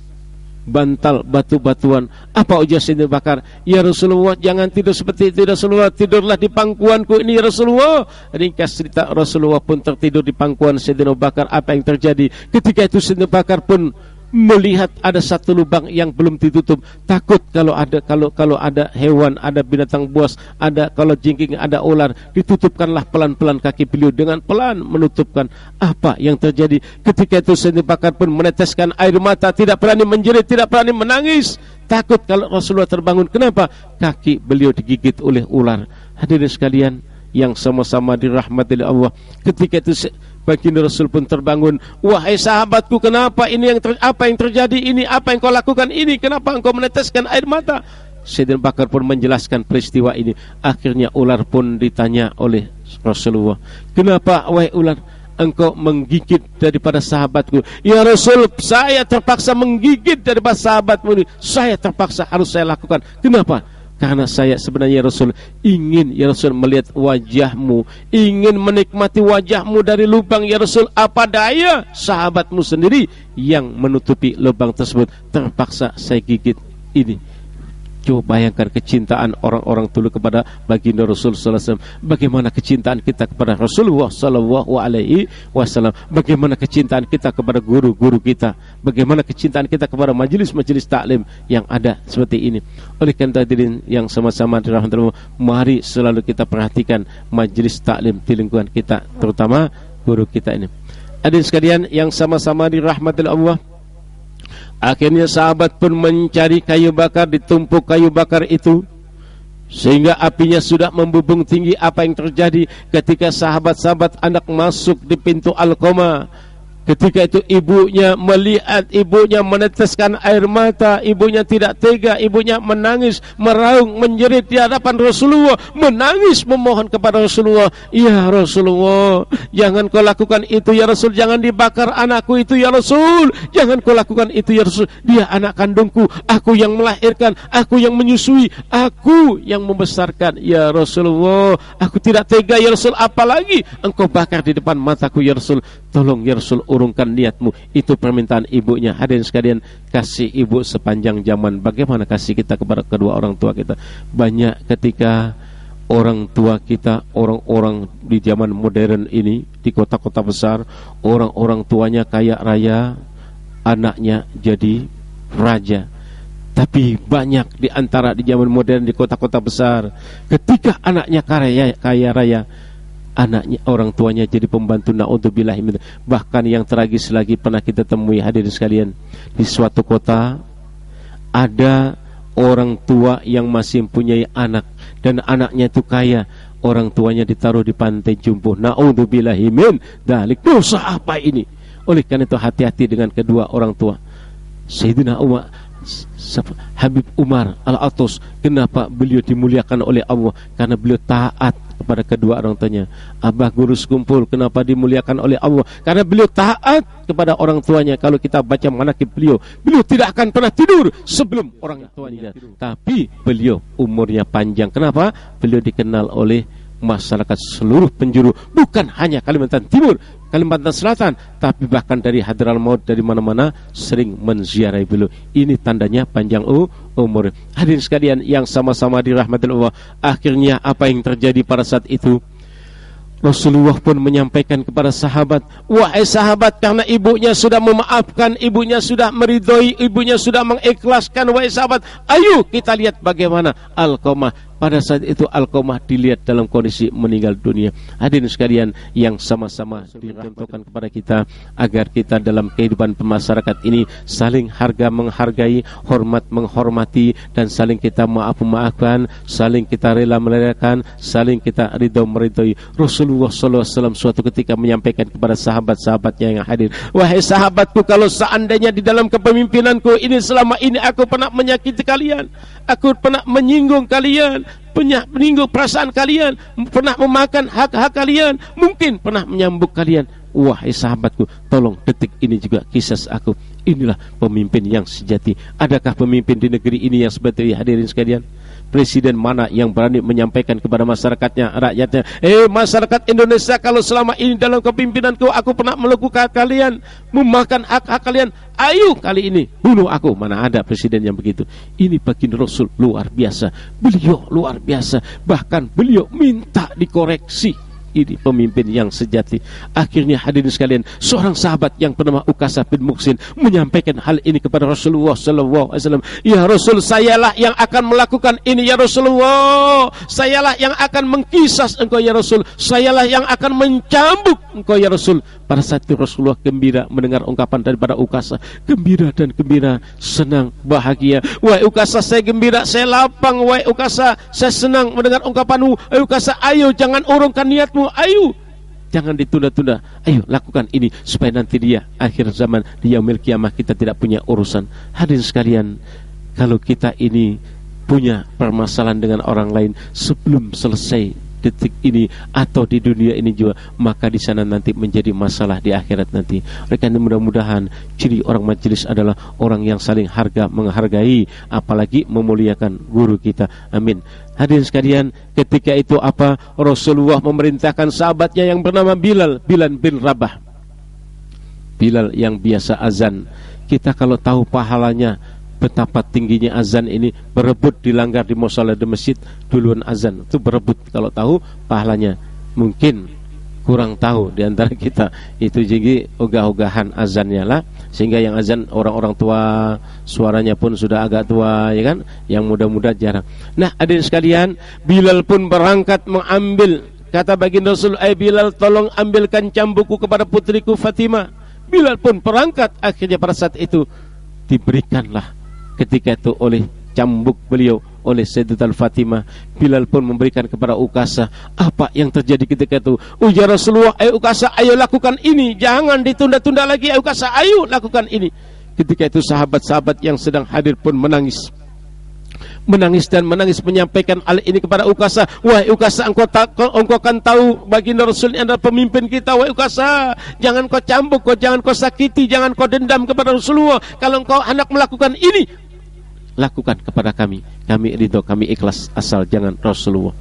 bantal batu-batuan. Apa ujar Sayyidina Abu Bakar? Ya Rasulullah, jangan tidur seperti itu Rasulullah, tidurlah di pangkuanku ini ya Rasulullah. Ringkas cerita, Rasulullah pun tertidur di pangkuan Sayyidina Abu Bakar. Apa yang terjadi? Ketika itu Sayyidina Abu Bakar pun melihat ada satu lubang yang belum ditutup. Takut kalau ada hewan, ada binatang buas, ada kalau jengking, ada ular, ditutupkanlah pelan-pelan kaki beliau dengan pelan menutupkan. Apa yang terjadi? Ketika itu Sayyidina Abu Bakar pun meneteskan air mata, tidak berani menjerit, tidak berani menangis, takut kalau Rasulullah terbangun. Kenapa? Kaki beliau digigit oleh ular. Hadirin sekalian yang sama-sama dirahmati oleh Allah, ketika itu baginda Rasul pun terbangun. Wahai sahabatku, kenapa ini apa yang terjadi ini? Apa yang kau lakukan ini? Kenapa engkau meneteskan air mata? Sayyidina Bakar pun menjelaskan peristiwa ini. Akhirnya ular pun ditanya oleh Rasulullah, kenapa wahai ular engkau menggigit daripada sahabatku? Ya Rasul, saya terpaksa menggigit daripada sahabatmu ini. Saya terpaksa, harus saya lakukan. Kenapa? Karena saya sebenarnya Rasul ingin ya Rasul melihat wajahmu, ingin menikmati wajahmu dari lubang ya Rasul. Apa daya sahabatmu sendiri yang menutupi lubang tersebut, terpaksa saya gigit ini. Coba bayangkan kecintaan orang-orang dulu kepada baginda Rasul sallallahu alaihi wasallam. Bagaimana kecintaan kita kepada Rasulullah sallallahu alaihi wasallam? Bagaimana kecintaan kita kepada guru-guru kita? Bagaimana kecintaan kita kepada majelis-majelis taklim yang ada seperti ini? Oleh karena hadirin yang sama-sama dirahmati Allah, mari selalu kita perhatikan majelis taklim di lingkungan kita, terutama guru kita ini. Hadirin sekalian yang sama-sama dirahmati Allah, akhirnya sahabat pun mencari kayu bakar, ditumpuk kayu bakar itu sehingga apinya sudah membubung tinggi. Apa yang terjadi ketika sahabat-sahabat anak masuk di pintu Alqamah? Ketika itu ibunya melihat, ibunya meneteskan air mata, ibunya tidak tega, ibunya menangis, meraung, menjerit di hadapan Rasulullah, menangis memohon kepada Rasulullah, ya Rasulullah, jangan kau lakukan itu ya Rasul, jangan dibakar anakku itu ya Rasul, jangan kau lakukan itu ya Rasul, dia anak kandungku, aku yang melahirkan, aku yang menyusui, aku yang membesarkan ya Rasulullah, aku tidak tega ya Rasul, apalagi engkau bakar di depan mataku ya Rasul, tolong ya Rasul, urungkan niatmu. Itu permintaan ibunya. Hadirin sekalian, kasih ibu sepanjang zaman. Bagaimana kasih kita kepada kedua orang tua kita? Banyak ketika orang tua kita, orang-orang di zaman modern ini, di kota-kota besar, orang-orang tuanya kaya raya, anaknya jadi raja. Tapi banyak di antara di zaman modern di kota-kota besar, ketika anaknya kaya raya, anaknya, orang tuanya jadi pembantu, naudzubillah. Bahkan yang tragis lagi pernah kita temui, hadirin sekalian, di suatu kota ada orang tua yang masih mempunyai anak, dan anaknya itu kaya, orang tuanya ditaruh di pantai jumbo, naudzubillah min dzalik. Dosa apa ini? Oleh karena itu hati-hati dengan kedua orang tua. Sayyidina Umar, Habib Umar Al-Atas, kenapa beliau dimuliakan oleh Allah? Karena beliau taat kepada kedua orang tuanya. Abah Guru Sekumpul, kenapa dimuliakan oleh Allah? Karena beliau taat kepada orang tuanya. Kalau kita baca manaqib beliau, beliau tidak akan pernah tidur sebelum orang tuanya. Tapi beliau umurnya panjang. Kenapa? Beliau dikenal oleh masyarakat seluruh penjuru, bukan hanya Kalimantan Timur, Kalimantan Selatan, tapi bahkan dari Hadramaut, dari mana-mana sering menziarahi beliau. Ini tandanya panjang umur. Hadirin sekalian yang sama-sama dirahmati Allah, akhirnya apa yang terjadi pada saat itu? Rasulullah pun menyampaikan kepada sahabat, wahai sahabat, karena ibunya sudah memaafkan, ibunya sudah meridhoi, ibunya sudah mengikhlaskan, wahai sahabat, ayo kita lihat bagaimana Alqamah. Pada saat itu Alqamah dilihat dalam kondisi meninggal dunia. Hadirin sekalian yang sama-sama dicontohkan kepada kita, agar kita dalam kehidupan pemasyarakat ini saling harga menghargai, hormat menghormati, dan saling kita maaf-maafkan, saling kita rela merelakan, saling kita ridho meridhoi. Rasulullah SAW suatu ketika menyampaikan kepada sahabat-sahabatnya yang hadir, wahai sahabatku, kalau seandainya di dalam kepemimpinanku ini selama ini aku pernah menyakiti kalian, aku pernah menyinggung kalian, pernah menyinggung perasaan kalian, pernah memakan hak-hak kalian, mungkin pernah menyambuk kalian, wahai sahabatku, tolong detik ini juga kisah aku. Inilah pemimpin yang sejati. Adakah pemimpin di negeri ini yang seperti hadirin sekalian? Presiden mana yang berani menyampaikan kepada masyarakatnya, rakyatnya, masyarakat Indonesia, kalau selama ini dalam kepimpinanku aku pernah melakukan kalian, memakan hak-hak kalian, ayo kali ini bunuh aku. Mana ada presiden yang begitu? Ini baginda Rasul luar biasa, beliau luar biasa, bahkan beliau minta dikoreksi. Ini pemimpin yang sejati. Akhirnya hadirin sekalian, seorang sahabat yang bernama Ukasah bin Muhsin menyampaikan hal ini kepada Rasulullah SAW. Ya Rasul, sayalah yang akan melakukan ini ya Rasulullah. Sayalah yang akan mengkisas engkau ya Rasul. Sayalah yang akan mencambuk engkau ya Rasul. Pada saat itu Rasulullah gembira mendengar ungkapan daripada Ukasah. Gembira dan gembira, senang, bahagia. Wahai Ukasah, saya gembira, saya lapang. Wahai Ukasah, saya senang mendengar ungkapanmu. Wahai Ukasah, ayo jangan urungkan niatmu. Ayo, jangan ditunda-tunda. Ayo lakukan ini supaya nanti dia akhir zaman, di yaumil kiamah kita tidak punya urusan. Hadirin sekalian, kalau kita ini punya permasalahan dengan orang lain sebelum selesai detik ini atau di dunia ini juga, maka di sana nanti menjadi masalah di akhirat nanti. Karena mudah-mudahan ciri orang majelis adalah orang yang saling harga menghargai, apalagi memuliakan guru kita. Amin. Hadirin sekalian, ketika itu apa? Rasulullah memerintahkan sahabatnya yang bernama Bilal bin Rabah. Bilal yang biasa azan. Kita kalau tahu pahalanya betapa tingginya azan ini, berebut dilanggar di musala di masjid, duluan azan itu berebut. Kalau tahu pahalanya, mungkin kurang tahu di antara kita. Itu jadi ogah-ogahan azannya lah, sehingga yang azan orang-orang tua, suaranya pun sudah agak tua, ya kan, yang muda-muda jarang. Nah, hadirin sekalian, Bilal pun berangkat mengambil, kata baginda Rasul, Bilal, tolong ambilkan cambukku kepada putriku Fatimah. Bilal pun berangkat. Akhirnya pada saat itu diberikanlah ketika itu oleh cambuk beliau oleh Sayyidatul Fatimah. Bilal pun memberikan kepada Ukasha. Apa yang terjadi ketika itu? Ujar Rasulullah, Ukasha, ayo lakukan ini, jangan ditunda-tunda lagi. Ukasha, ayo lakukan ini. Ketika itu sahabat-sahabat yang sedang hadir pun menangis dan menangis menyampaikan hal ini kepada Ukasha. Wahai Ukasha, engkau akan tahu baginda Rasul ini adalah pemimpin kita. Wahai Ukasha, jangan kau cambuk, jangan kau sakiti, jangan kau dendam kepada Rasulullah. Kalau engkau hendak melakukan ini, lakukan kepada kami ridho, kami ikhlas, asal jangan Rasulullah.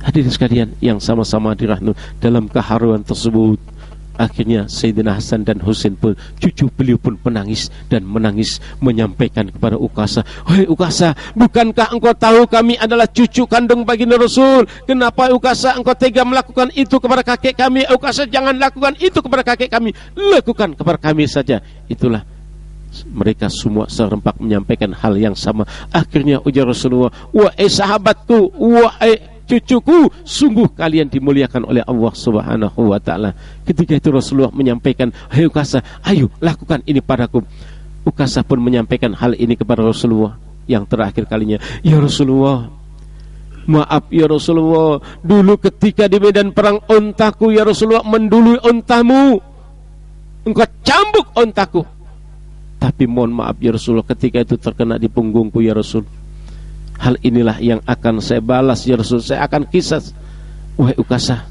Hadirin sekalian yang sama-sama dirahmati, dalam keharuan tersebut akhirnya Sayyidina Hasan dan Husain pun, cucu beliau pun menangis menyampaikan kepada Ukasha, wahai Ukasha, bukankah engkau tahu kami adalah cucu kandung baginda Rasul? Kenapa Ukasha engkau tega melakukan itu kepada kakek kami? Ukasha, jangan lakukan itu kepada kakek kami, lakukan kepada kami saja. Itulah mereka semua serempak menyampaikan hal yang sama. Akhirnya ujar Rasulullah, wahai sahabatku, wahai cucuku, sungguh kalian dimuliakan oleh Allah Subhanahu wa ta'ala. Ketika itu Rasulullah menyampaikan, hai Ukasha, ayo lakukan ini padaku. Ukasha pun menyampaikan hal ini kepada Rasulullah yang terakhir kalinya. Ya Rasulullah, maaf ya Rasulullah, dulu ketika di medan perang ontaku ya Rasulullah mendului ontamu, engkau cambuk ontaku. Tapi mohon maaf ya Rasulullah, ketika itu terkena di punggungku ya Rasul. Hal inilah yang akan saya balas ya Rasul, saya akan kisas. Wahai Ukasha,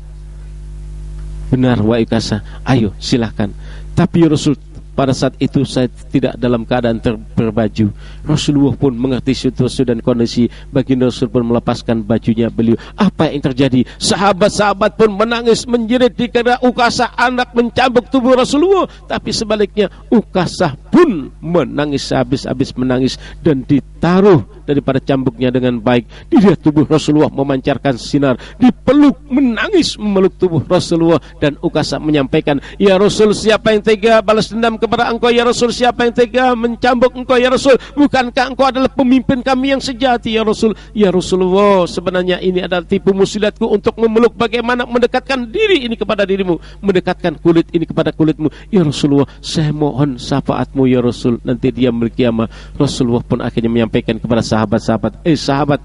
benar wahai Ukasha, ayo silahkan. Tapi ya Rasul, pada saat itu saya tidak dalam keadaan berbaju. Rasulullah pun mengerti situasi dan kondisi. Baginda Rasul pun melepaskan bajunya beliau. Apa yang terjadi? Sahabat-sahabat pun menangis menjerit dikira Ukasha anak mencambuk tubuh Rasulullah. Tapi sebaliknya Ukasha pun menangis habis-habis menangis, dan ditaruh daripada cambuknya dengan baik. Dilihat tubuh Rasulullah memancarkan sinar, dipeluk, menangis memeluk tubuh Rasulullah. Dan Ukasha menyampaikan, ya Rasul, siapa yang tega balas dendam kepada engkau ya Rasul? Siapa yang tega mencambuk engkau ya Rasul? Bukankah engkau adalah pemimpin kami yang sejati ya Rasul? Ya Rasulullah, sebenarnya ini adalah tipu muslihatku untuk memeluk, bagaimana mendekatkan diri ini kepada dirimu, mendekatkan kulit ini kepada kulitmu. Ya Rasulullah, saya mohon syafaatmu ya Rasul, nanti dia kiamat. Rasulullah pun akhirnya menyampaikan kepada sahabat-sahabat, sahabat,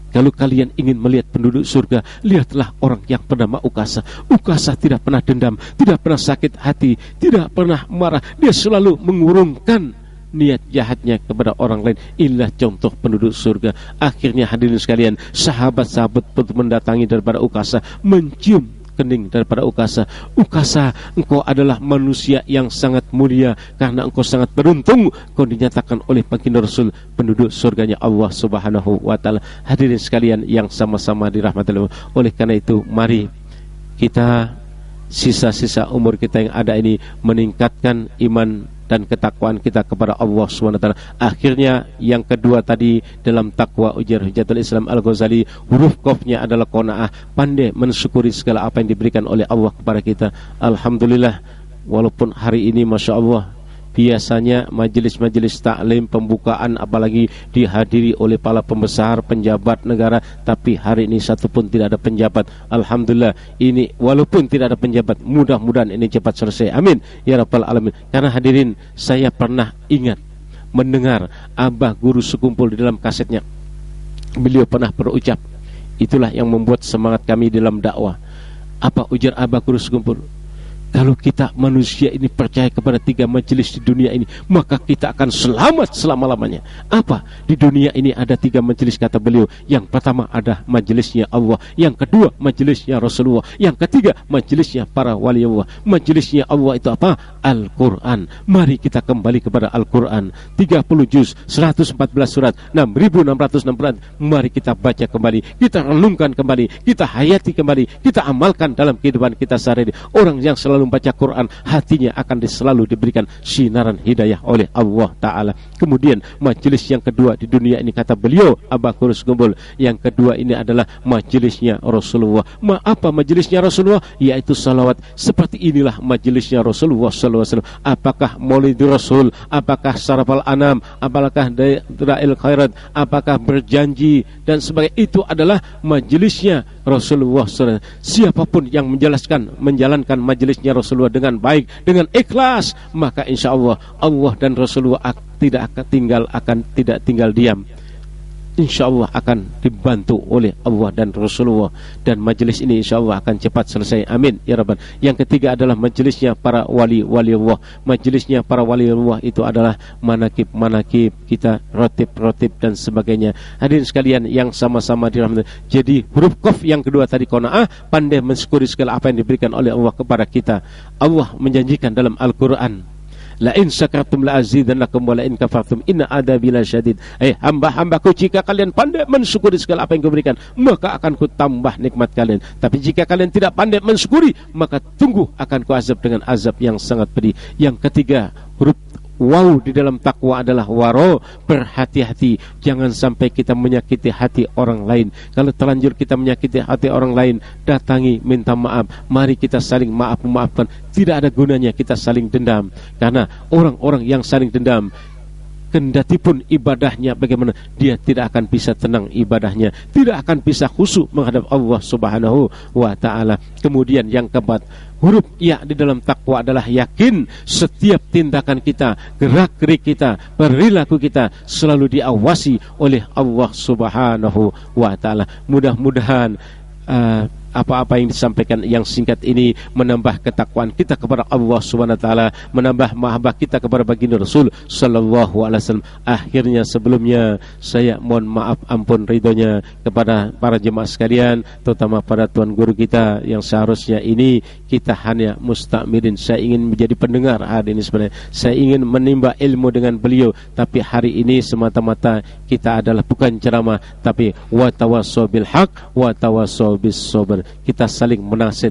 kalau kalian ingin melihat penduduk surga, lihatlah orang yang bernama Ukasha. Ukasha tidak pernah dendam, tidak pernah sakit hati, tidak pernah marah. Dia selalu mengurungkan niat jahatnya kepada orang lain. Inilah contoh penduduk surga. Akhirnya hadirin sekalian, sahabat-sahabat pun mendatangi daripada Ukasha, mencium kening daripada Ukasha. Ukasha, engkau adalah manusia yang sangat mulia, karena engkau sangat beruntung kau dinyatakan oleh baginda Rasul penduduk surganya Allah Subhanahu wa ta'ala. Hadirin sekalian yang sama-sama dirahmati Allah. Oleh karena itu, mari kita sisa-sisa umur kita yang ada ini meningkatkan iman dan ketakwaan kita kepada Allah SWT. Akhirnya yang kedua tadi dalam takwa, ujar Hujatul Islam Al-Ghazali, huruf qafnya adalah qanaah, pandai mensyukuri segala apa yang diberikan oleh Allah kepada kita. Alhamdulillah, walaupun hari ini Masya Allah biasanya majelis-majelis taklim pembukaan apalagi dihadiri oleh para pembesar penjabat negara, tapi hari ini satu pun tidak ada penjabat. Alhamdulillah, ini walaupun tidak ada penjabat, mudah-mudahan ini cepat selesai, amin ya rabbal alamin. Karena hadirin, saya pernah ingat mendengar Abah Guru Sekumpul di dalam kasetnya, beliau pernah berucap, itulah yang membuat semangat kami dalam dakwah. Apa ujar Abah Guru Sekumpul? Kalau kita manusia ini percaya kepada 3 majelis di dunia ini, maka kita akan selamat selama-lamanya. Apa? Di dunia ini ada 3 majelis, kata beliau. Yang pertama ada majelisnya Allah, yang kedua majelisnya Rasulullah, yang ketiga majelisnya para wali Allah. Majelisnya Allah itu apa? Al-Quran. Mari kita kembali kepada Al-Quran, 30 juz, 114 surat, 6.664. Mari kita baca kembali, kita renungkan kembali, kita hayati kembali, kita amalkan dalam kehidupan kita sehari-hari. Orang yang selalu selalu membaca Quran, hatinya akan selalu diberikan sinaran hidayah oleh Allah Ta'ala. Kemudian majelis yang kedua di dunia ini, kata beliau Abakurus Gumbul, yang kedua ini adalah majelisnya Rasulullah. Apa majelisnya Rasulullah? Yaitu salawat. Seperti inilah majelisnya Rasulullah SAW. Apakah maulid Rasul, apakah sarafal anam, apakah da'il khairat, apakah berjanji dan sebagainya, itu adalah majelisnya Rasulullah SAW. Siapapun yang menjalankan majelisnya Rasulullah dengan baik, dengan ikhlas, maka insya Allah Allah dan Rasulullah tidak tinggal diam. Insya Allah akan dibantu oleh Allah dan Rasulullah, dan majelis ini insya Allah akan cepat selesai. Amin ya Rabbal. Yang ketiga adalah majelisnya para wali Allah. Majelisnya para wali Allah itu adalah manakib kita, rotib dan sebagainya. Hadirin sekalian yang sama-sama dirahmati. Jadi huruf qaf yang kedua tadi, qanaah, pandai mensyukuri segala apa yang diberikan oleh Allah kepada kita. Allah menjanjikan dalam Al-Quran, la in syakartum la azidannakum wa la in kafartum inna adabi lasyadid. Hamba-hambaku, jika kalian pandai mensyukuri segala apa yang kuberikan, maka akan ku tambah nikmat kalian. Tapi jika kalian tidak pandai mensyukuri, maka tunggu akan ku azab dengan azab yang sangat pedih. Yang ketiga, huruf waw di dalam takwa adalah waro, berhati-hati, jangan sampai kita menyakiti hati orang lain. Kalau terlanjur kita menyakiti hati orang lain, datangi minta maaf, mari kita saling maafkan. Tidak ada gunanya kita saling dendam, karena orang-orang yang saling dendam, kendati pun ibadahnya bagaimana, dia tidak akan bisa tenang ibadahnya, tidak akan bisa khusyuk menghadap Allah Subhanahu wa Ta'ala. Kemudian yang keempat, huruf ya di dalam takwa adalah yakin setiap tindakan kita, gerak-gerik kita, perilaku kita selalu diawasi oleh Allah Subhanahu wa Ta'ala. Mudah-mudahan apa-apa yang disampaikan yang singkat ini menambah ketakwaan kita kepada Allah Subhanahu wa Ta'ala, menambah mahabbah kita kepada baginda Rasul sallallahu alaihi wasallam. Akhirnya sebelumnya saya mohon maaf ampun ridhonya kepada para jemaah sekalian, terutama pada tuan guru kita yang seharusnya ini kita hanya mustamirin. Saya ingin menjadi pendengar hari ini, sebenarnya saya ingin menimba ilmu dengan beliau, tapi hari ini semata-mata kita adalah bukan ceramah, tapi wa tawassaw bil haq wa tawassaw bis sabr. Kita saling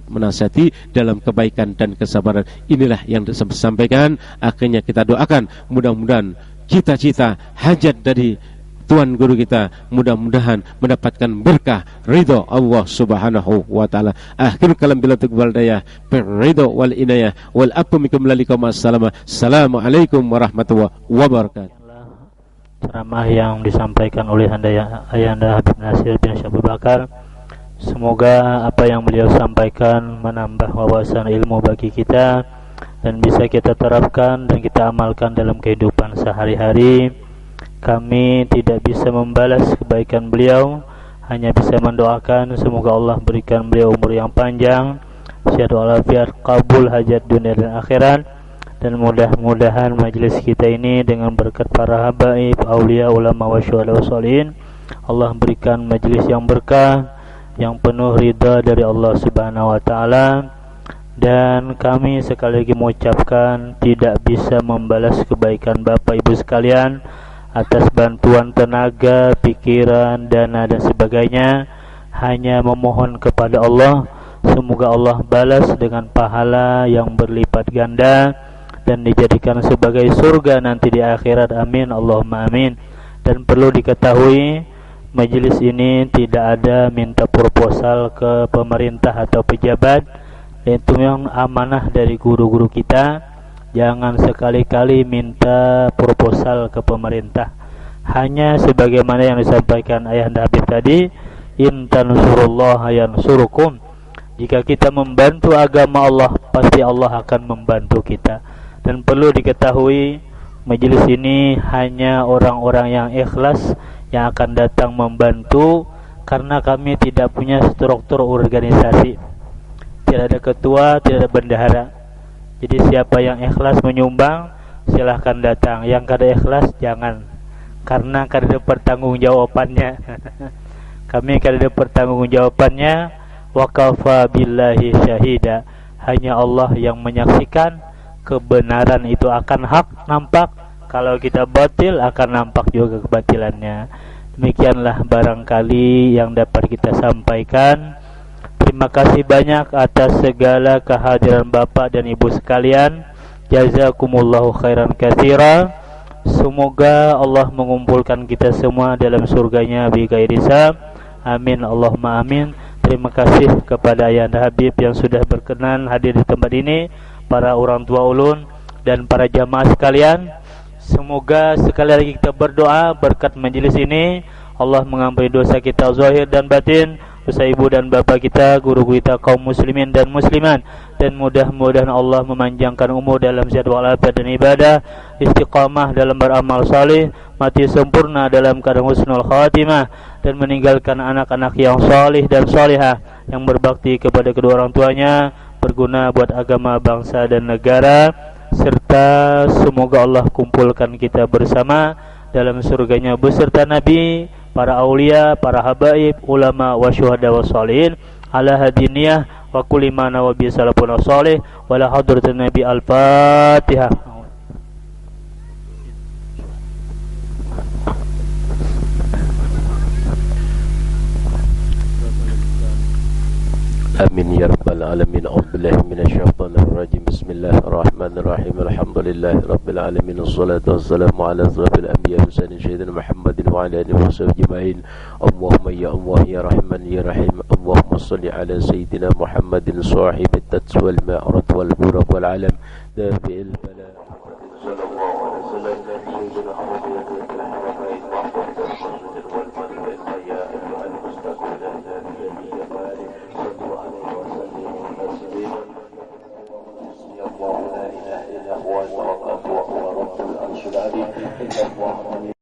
menasihati dalam kebaikan dan kesabaran. Inilah yang disampaikan. Akhirnya kita doakan mudah-mudahan cita-cita hajat dari tuan guru kita mudah-mudahan mendapatkan berkah ridho Allah Subhanahu wa Ta'ala. Akhir kalam bila tuqbal daya ridho wal inayah wal apumikum lalikum assalamualaikum warahmatullahi wabarakatuh. Ceramah yang disampaikan oleh Ayahanda Habib Nasir bin Syekh Abu Bakar, semoga apa yang beliau sampaikan menambah wawasan ilmu bagi kita dan bisa kita terapkan dan kita amalkan dalam kehidupan sehari-hari. Kami tidak bisa membalas kebaikan beliau, hanya bisa mendoakan semoga Allah berikan beliau umur yang panjang, sehat walafiat, kabul hajat dunia dan akhirat. Dan mudah-mudahan majelis kita ini dengan berkat para habaib, aulia, ulama wa syuhada wa sholihin, Allah berikan majelis yang berkah, yang penuh ridha dari Allah Subhanahu wa Ta'ala. Dan kami sekali lagi mengucapkan tidak bisa membalas kebaikan Bapak Ibu sekalian atas bantuan tenaga, pikiran, dana dan sebagainya. Hanya memohon kepada Allah, semoga Allah balas dengan pahala yang berlipat ganda dan dijadikan sebagai surga nanti di akhirat. Amin Allahumma amin. Dan perlu diketahui, majelis ini tidak ada minta proposal ke pemerintah atau pejabat. Itu yang amanah dari guru-guru kita. Jangan sekali-kali minta proposal ke pemerintah. Hanya sebagaimana yang disampaikan Ayahanda Habib tadi, in tansurullaha yansurukum. Jika kita membantu agama Allah, pasti Allah akan membantu kita. Dan perlu diketahui, majelis ini hanya orang-orang yang ikhlas yang akan datang membantu, karena kami tidak punya struktur organisasi, tidak ada ketua, tidak ada bendahara. Jadi siapa yang ikhlas menyumbang, silahkan datang. Yang kada ikhlas jangan, karena kada ada pertanggungjawabannya. Kami kada ada pertanggungjawabannya. Wa kafa billahi syahida. Hanya Allah yang menyaksikan. Kebenaran itu akan hak nampak, kalau kita batil akan nampak juga kebatilannya. Demikianlah barangkali yang dapat kita sampaikan. Terima kasih banyak atas segala kehadiran Bapak dan Ibu sekalian. Jazakumullahu khairan katsira. Semoga Allah mengumpulkan kita semua dalam surganya bighairi hisab. Amin Allahumma amin. Terima kasih kepada Ayahanda Habib yang sudah berkenan hadir di tempat ini, para orang tua ulun dan para jamaah sekalian. Semoga sekali lagi kita berdoa berkat majelis ini Allah mengampuni dosa kita zahir dan batin, dosa ibu dan bapa kita, guru kita, kaum muslimin dan muslimat, dan mudah-mudahan Allah memanjangkan umur dalam sehat walafiat dan ibadah, istiqamah dalam beramal saleh, mati sempurna dalam keadaan husnul khatimah, dan meninggalkan anak-anak yang saleh dan salihah yang berbakti kepada kedua orang tuanya, berguna buat agama, bangsa dan negara, serta semoga Allah kumpulkan kita bersama dalam surganya beserta Nabi, para aulia, para habaib, ulama wa syuhada wa salihin ala hadiniyah wa kulli mana wa bi salafun salih wa la hadratin Nabi. Al-Fatihah. Amin ya rabbal alamin. A'udzubillahi minasyaitonir rajim. Bismillahirrahmanirrahim. Alhamdulillahi rabbil alamin. Wassalatu wassalamu ala asrofil anbiya wa sayyidina Muhammadin wa ala alihi wa sahbihi ajma'in. Allahumma ya Allah ya Rahman ya Rahim. Allahumma shalli ala sayyidina Muhammadin sahibit tats wal ma'rad wal buraq wal alam dafi'il bala sallallahu alaihi wasallam sayyidina Muhammadin wal madin ya ayyuhal mustaqim الله لا إله إلا هو رب العرش العظيم.